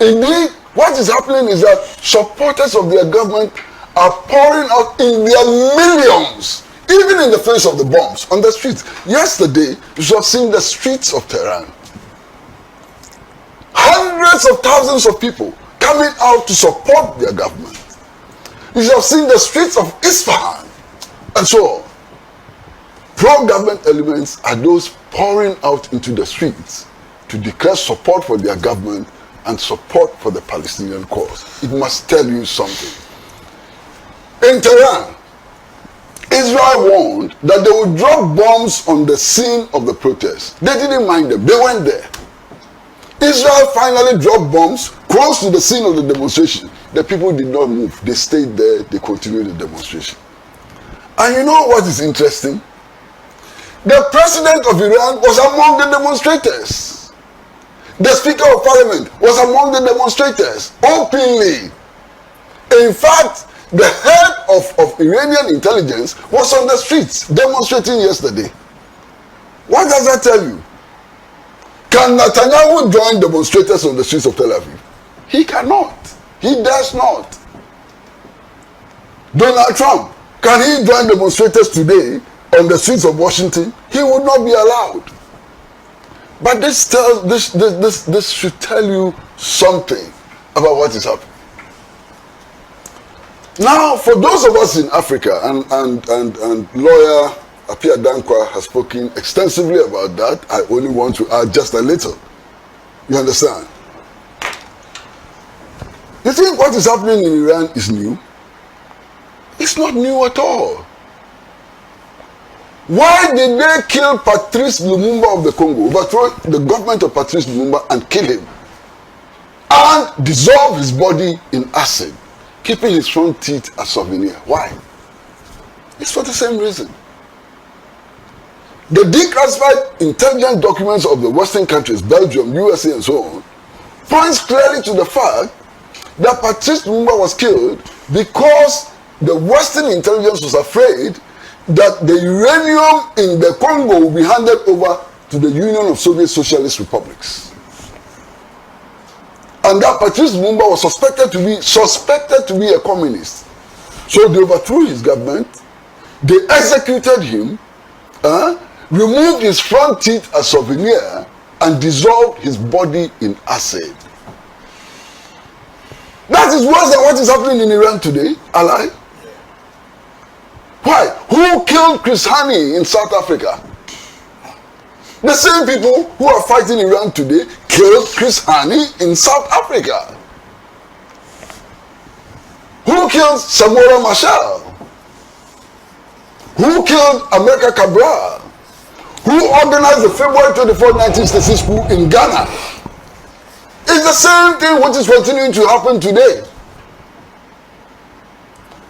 Indeed, what is happening is that supporters of their government are pouring out in their millions, even in the face of the bombs on the streets. Yesterday, you should have seen the streets of Tehran. Hundreds of thousands of people coming out to support their government. You should have seen the streets of Isfahan and so on. Pro-government elements are those pouring out into the streets to declare support for their government and support for the Palestinian cause. It must tell you something. In Tehran, Israel warned that they would drop bombs on the scene of the protest. They didn't mind them. They went there. Israel finally dropped bombs close to the scene of the demonstration. The people did not move. They stayed there. They continued the demonstration. And you know what is interesting? The president of Iran was among the demonstrators. The Speaker of Parliament was among the demonstrators, openly. In fact, the head of Iranian intelligence was on the streets demonstrating yesterday. What does that tell you? Can Netanyahu join demonstrators on the streets of Tel Aviv? He cannot. He does not. Donald Trump, can he join demonstrators today on the streets of Washington? He would not be allowed. But this should tell you something about what is happening. Now, for those of us in Africa, and lawyer Apia Dankwa has spoken extensively about that, I only want to add just a little. You understand? You think what is happening in Iran is new? It's not new at all. Why did they kill Patrice Lumumba of the Congo, overthrow the government of Patrice Lumumba and kill him? And dissolve his body in acid, keeping his front teeth as souvenir. Why? It's for the same reason. The declassified intelligence documents of the Western countries, Belgium, USA, and so on, points clearly to the fact that Patrice Lumumba was killed because the Western intelligence was afraid that the uranium in the Congo will be handed over to the Union of Soviet Socialist Republics. And that Patrice Lumumba was suspected to be a communist. So they overthrew his government, they executed him, removed his front teeth as souvenir, and dissolved his body in acid. That is worse than what is happening in Iran today, ally. Why? Who killed Chris Hani in South Africa? The same people who are fighting Iran today killed Chris Hani in South Africa. Who killed Samora Machel? Who killed America Cabral? Who organized the February 24, 1966 coup in Ghana? It's the same thing which is continuing to happen today.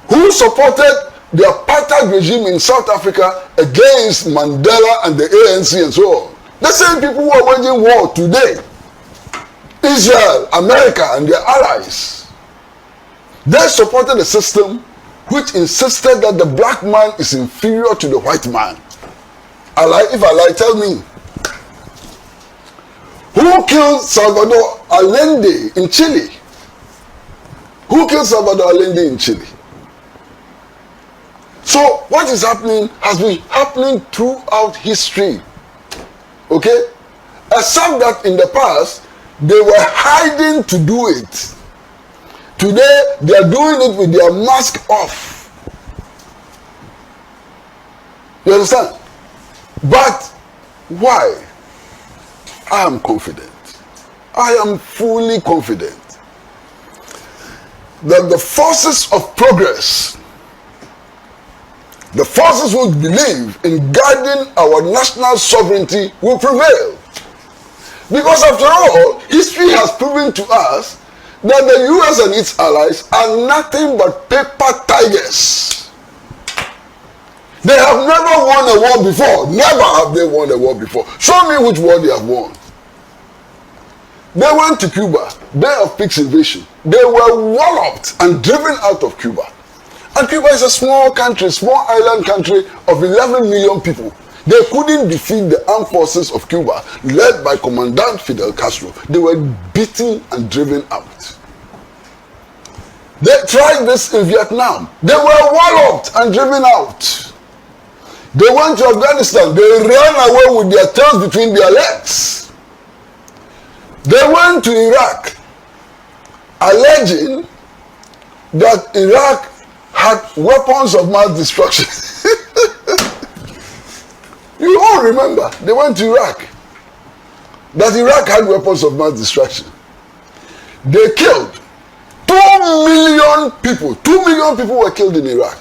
Who supported the apartheid regime in South Africa against Mandela and the ANC and so on? The same people who are waging war today. Israel, America and their allies. They supported a system which insisted that the black man is inferior to the white man. If I lie, tell me. Who killed Salvador Allende in Chile? Who killed Salvador Allende in Chile? So what is happening has been happening throughout history. Okay? Except that in the past, they were hiding to do it. Today, they are doing it with their mask off. You understand? But why? I am confident. I am fully confident that the forces of progress, the forces who believe in guarding our national sovereignty will prevail. Because after all, history has proven to us that the US and its allies are nothing but paper tigers. They have never won a war before. Never have they won a war before. Show me which war they have won. They went to Cuba, Bay of Pigs invasion. They were walloped and driven out of Cuba. And Cuba is a small country, small island country of 11 million people. They couldn't defeat the armed forces of Cuba, led by Commandant Fidel Castro. They were beaten and driven out. They tried this in Vietnam. They were walloped and driven out. They went to Afghanistan. They ran away with their tails between their legs. They went to Iraq, alleging that Iraq had weapons of mass destruction. You all remember, they went to Iraq, that Iraq had weapons of mass destruction. They killed 2 million people. 2 million people were killed in Iraq.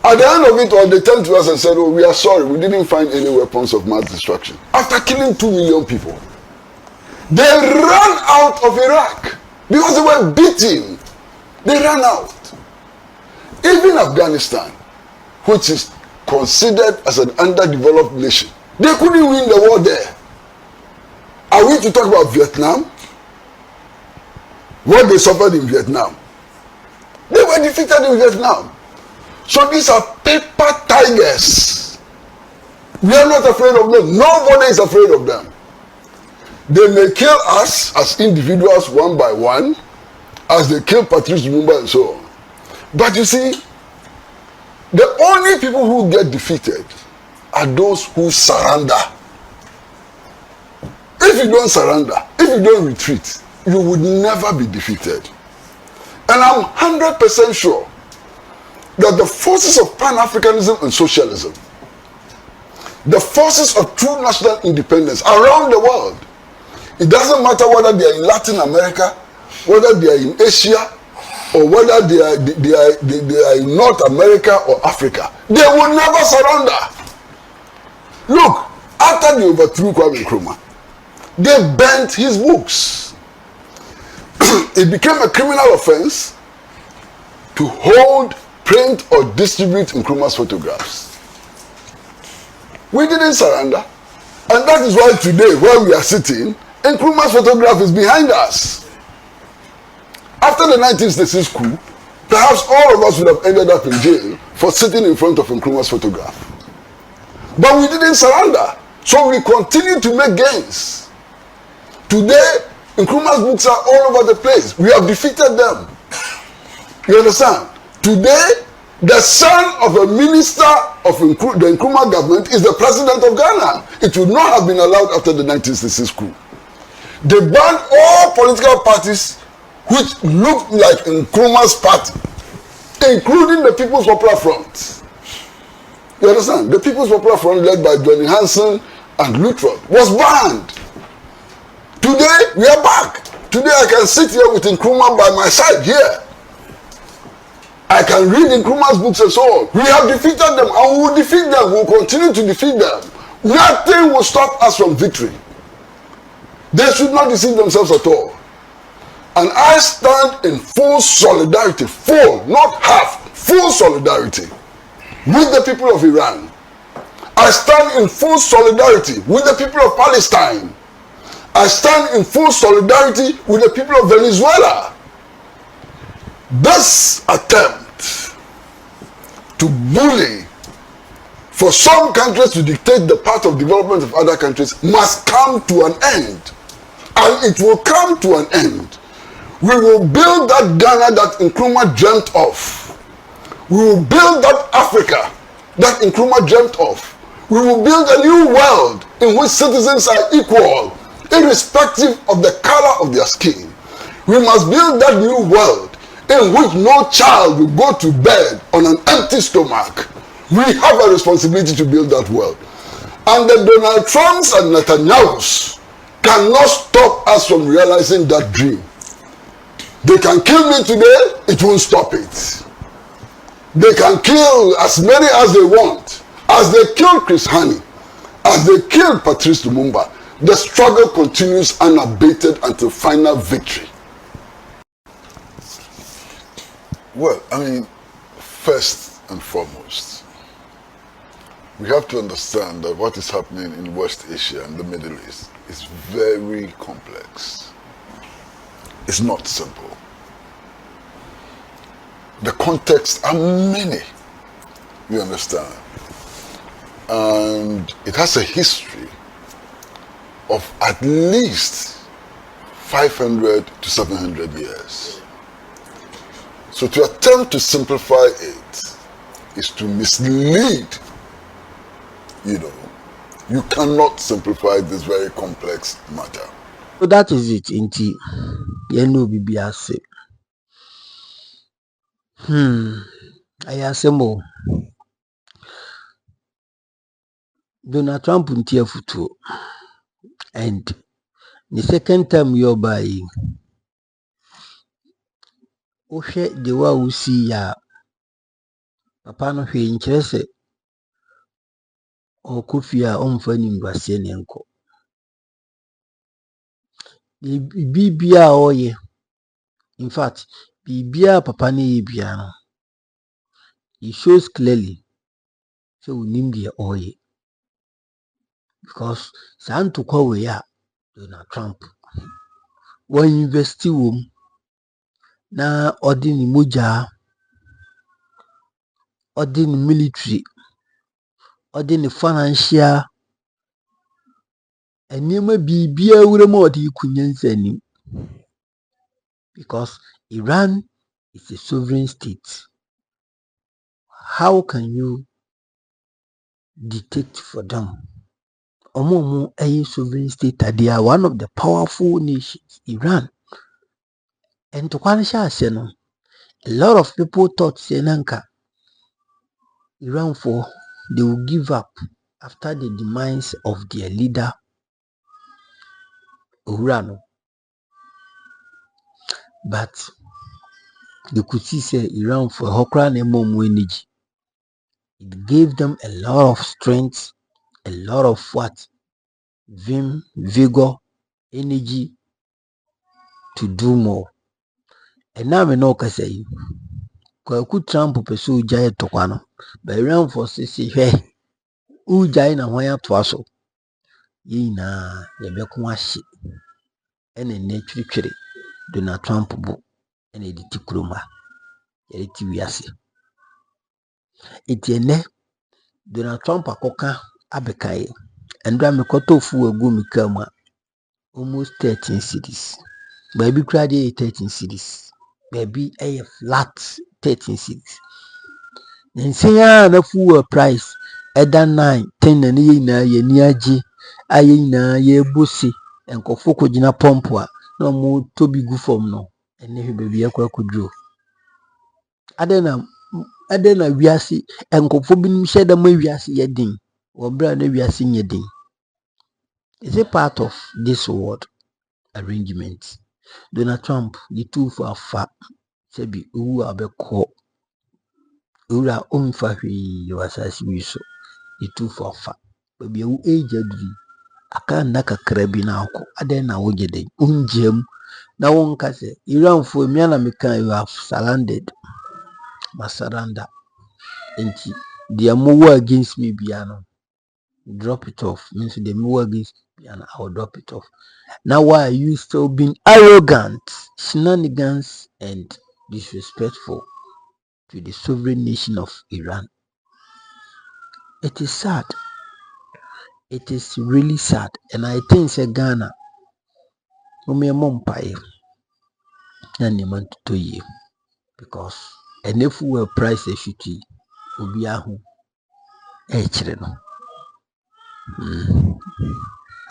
At the end of it all, they turned to us and said, oh, we are sorry, we didn't find any weapons of mass destruction. After killing 2 million people, they ran out of Iraq because they were beaten. They ran out. Even Afghanistan, which is considered as an underdeveloped nation, they couldn't win the war there. Are we to talk about Vietnam? What they suffered in Vietnam? They were defeated in Vietnam. So these are paper tigers. We are not afraid of them. Nobody is afraid of them. They may kill us as individuals one by one, as they kill Patrice Lumumba and so on. But you see, the only people who get defeated are those who surrender. If you don't surrender, if you don't retreat, you would never be defeated. And I'm 100% sure that the forces of Pan-Africanism and socialism, the forces of true national independence around the world, it doesn't matter whether they are in Latin America, whether they are in Asia, or whether they are in North America or Africa, they will never surrender. Look, after they overthrew Kwame Nkrumah, they burnt his books. It became a criminal offense to hold, print, or distribute Nkrumah's photographs. We didn't surrender. And that is why today, where we are sitting, Nkrumah's photograph is behind us. After the 1966 coup, perhaps all of us would have ended up in jail for sitting in front of Nkrumah's photograph. But we didn't surrender. So we continue to make gains. Today, Nkrumah's books are all over the place. We have defeated them. You understand? Today, the son of a minister of the Nkrumah government is the president of Ghana. It would not have been allowed after the 1966 coup. They banned all political parties which looked like Nkrumah's party, including the People's Popular Front. You understand? The People's Popular Front, led by Johnny Hansen and Lutrod, was banned. Today, we are back. Today, I can sit here with Nkrumah by my side here. I can read Nkrumah's books and so on. We have defeated them, and we will defeat them. We will continue to defeat them. Nothing will stop us from victory. They should not deceive themselves at all. And I stand in full solidarity, full, not half, full solidarity with the people of Iran. I stand in full solidarity with the people of Palestine. I stand in full solidarity with the people of Venezuela. This attempt to bully for some countries to dictate the path of development of other countries must come to an end. And it will come to an end. We will build that Ghana that Nkrumah dreamt of. We will build that Africa that Nkrumah dreamt of. We will build a new world in which citizens are equal, irrespective of the color of their skin. We must build that new world in which no child will go to bed on an empty stomach. We have a responsibility to build that world. And the Donald Trumps and Netanyahus cannot stop us from realizing that dream. They can kill me today, it won't stop it. They can kill as many as they want. As they killed Chris Hani, as they killed Patrice Lumumba, the struggle continues unabated until final victory. Well, I mean, first and foremost, we have to understand that what is happening in West Asia and the Middle East is very complex. It's not simple. The contexts are many, you understand? And it has a history of at least 500 to 700 years. So to attempt to simplify it is to mislead. You know, you cannot simplify this very complex matter. So that is it. Inti yenu bibiase. Ayasemo. Donald Trump untia futu. And the second time you're buying, Oshe dewa usi ya papa no hwe nkyerese okufia omfa nimbasie nenko. Bibia oye. In fact, bibia papa ne yebia no. It shows clearly so unimdia oye. Because santu kwa we ya Donald Trump wa investi wom na odini moja odini military odini financial enema bibia wurema odi kunyensa ni. Because Iran is a sovereign state. How can you dictate for them? Omomu a sovereign state, they are one of the powerful nations, Iran. And to Kwanisha no, a lot of people thought Senanka Iran for they will give up after the demise of their leader Urano. But they could see say Iran for Hokran and Momu energy. It gave them a lot of strength, a lot of what? Vim, vigor, energy to do more. And now we know say Kwaku Trump pursue Jaya Tokano, but Iran for say hey, Ujai na waya twaso. Ye na yabekwa shi. Ene nature chere Donald Trump bu ene di tikroma. Yere ti wiase. Etienne Donald Trump akoka abekaye. Endra mekoto fu egu mikama. almost 13 cities. Baby cried 13 cities. Baby a flat 13 cities. Then say na full price. Eda 9, 10 na ye na ye ni aje. Aye na ye bosi. Enkofo ko gina pompo a na mo tobi gu fom no. Ene hwe baby akwa kudro. Adena wiase enkofo binim hyeda ma wiase yedin. Wo bra na wiase nyedin. Is it part of this world arrangement? Donald Trump, the two for fat, sabi uwu abeko, ura umfahi yawasasi wiso, the two for fat. Baby u age adri, aka naka krabi na ako, adena wojede, unjem, na wonkase, Iran for miana meka you have surrounded, masaranda, enti, the war against me biano, drop it off, means the war against me biano, I will drop it off. Now why are you still being arrogant, shenanigans, and disrespectful to the sovereign nation of Iran? It is sad. It is really sad. And I think say Ghana, because and if we were price a shooty, will be a home.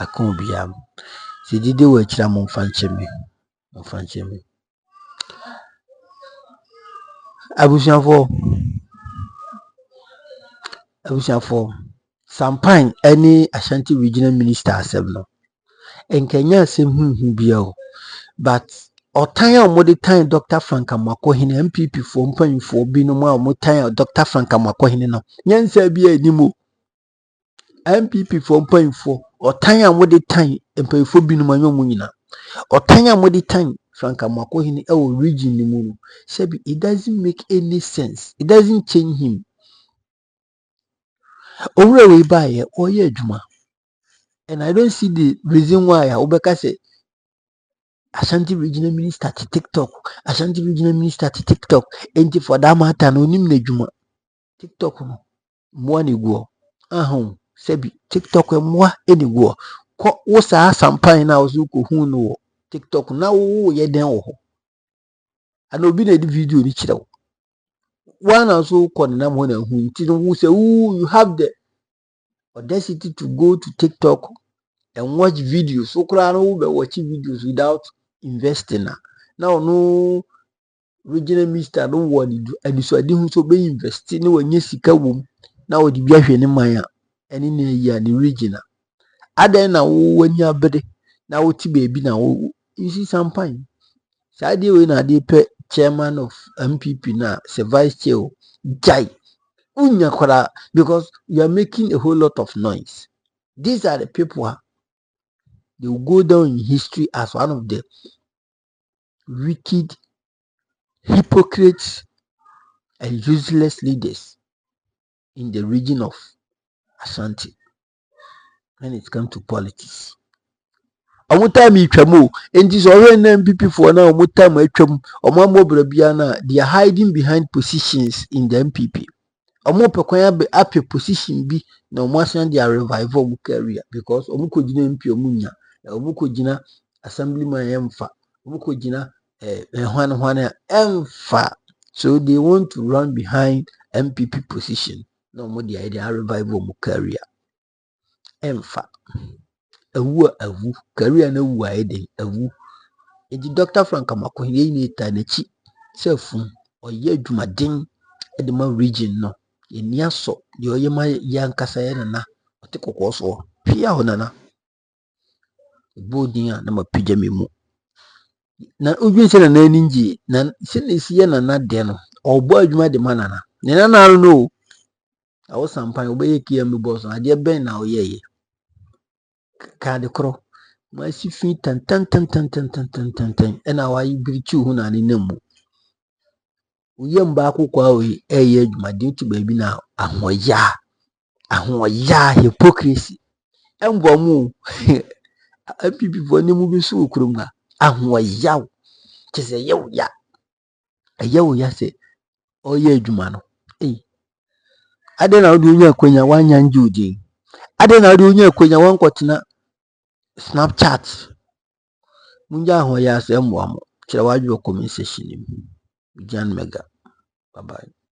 I can't be am. See, did you watch them on Fanchemi? Abusiafo Sampine any Ashanti regional minister asem no enkenya asem bia o but otan a mode tan Dr. Frank Amoakohene MPP for mpanyfo bi no ma otan Dr. Frank Amoakohene no nyansa bia animo MPP for mpanyfo otan a mode tan mpanyfo bi no ma nyomu nyina otan a mode tan Frank Amoakohene e o region ni mu no sebi it doesn't make any sense, it doesn't change him. Owura we buy oye adwuma, and I don't see the reason why Obeka say Ashanti regional minister to TikTok, Ashanti regional minister to TikTok, and for that matter no nim na adwuma TikTok no mo ani go sebi TikTok mo ani go ko wo sa sampan na wo ko hu no TikTok na wo ye den wo ho and obi na di video ni kire wo one also ko na mo na hu nti no wo say you have the audacity to go to TikTok and watch videos. So no be watching videos without investing. Now no regional minister don't want to do and so I didn't so be investing when you see wom. Now the biahwe ne man and in a year the regional. Other now when you are better now what baby now you see some pine. Sadi we na dey chairman of MPP na se vice chair jai unya kwara because you are making a whole lot of noise. These are the people they will go down in history as one of the wicked, hypocrites, and useless leaders in the region of Ashanti when it comes to politics. Time and this already MPP for now, time they are hiding behind positions in the MPP. Be position be na omo their revival career because omuko jina MP omunya omuko jina assemblyman emfa omuko jina hwan emfa, so they want to run behind MPP position na omo their revival career emfa awu career na awu aiden awu edi Dr. Frank Amoakohene ni ta na chi sefun oye adwumaden e ma region no enia so de oyema yankasa ye nana ote kokoso pia honana bodin a na mapija memu na odwin se na ninji na se na isi ye nana de no obo adwuma de manana ne nana no awo sampan obeye kia me boss ade ben na oyeye ka de kro ma si fi tan ena wa ibirichi hu na ne namu uyemba akokwa oyi eye adwuma de tu baabi na ahoya hypocrisy embomu MPP for ne mu bi so okurum na ahoya tese yew ya se oye adwuma no ade na odi onya akwanya wanya nje odi ade na odi onya akwanya wankotena Snapchat Munja ho ya se mwa mo. Kira waju comment section ni. Jan Mega. Bye bye.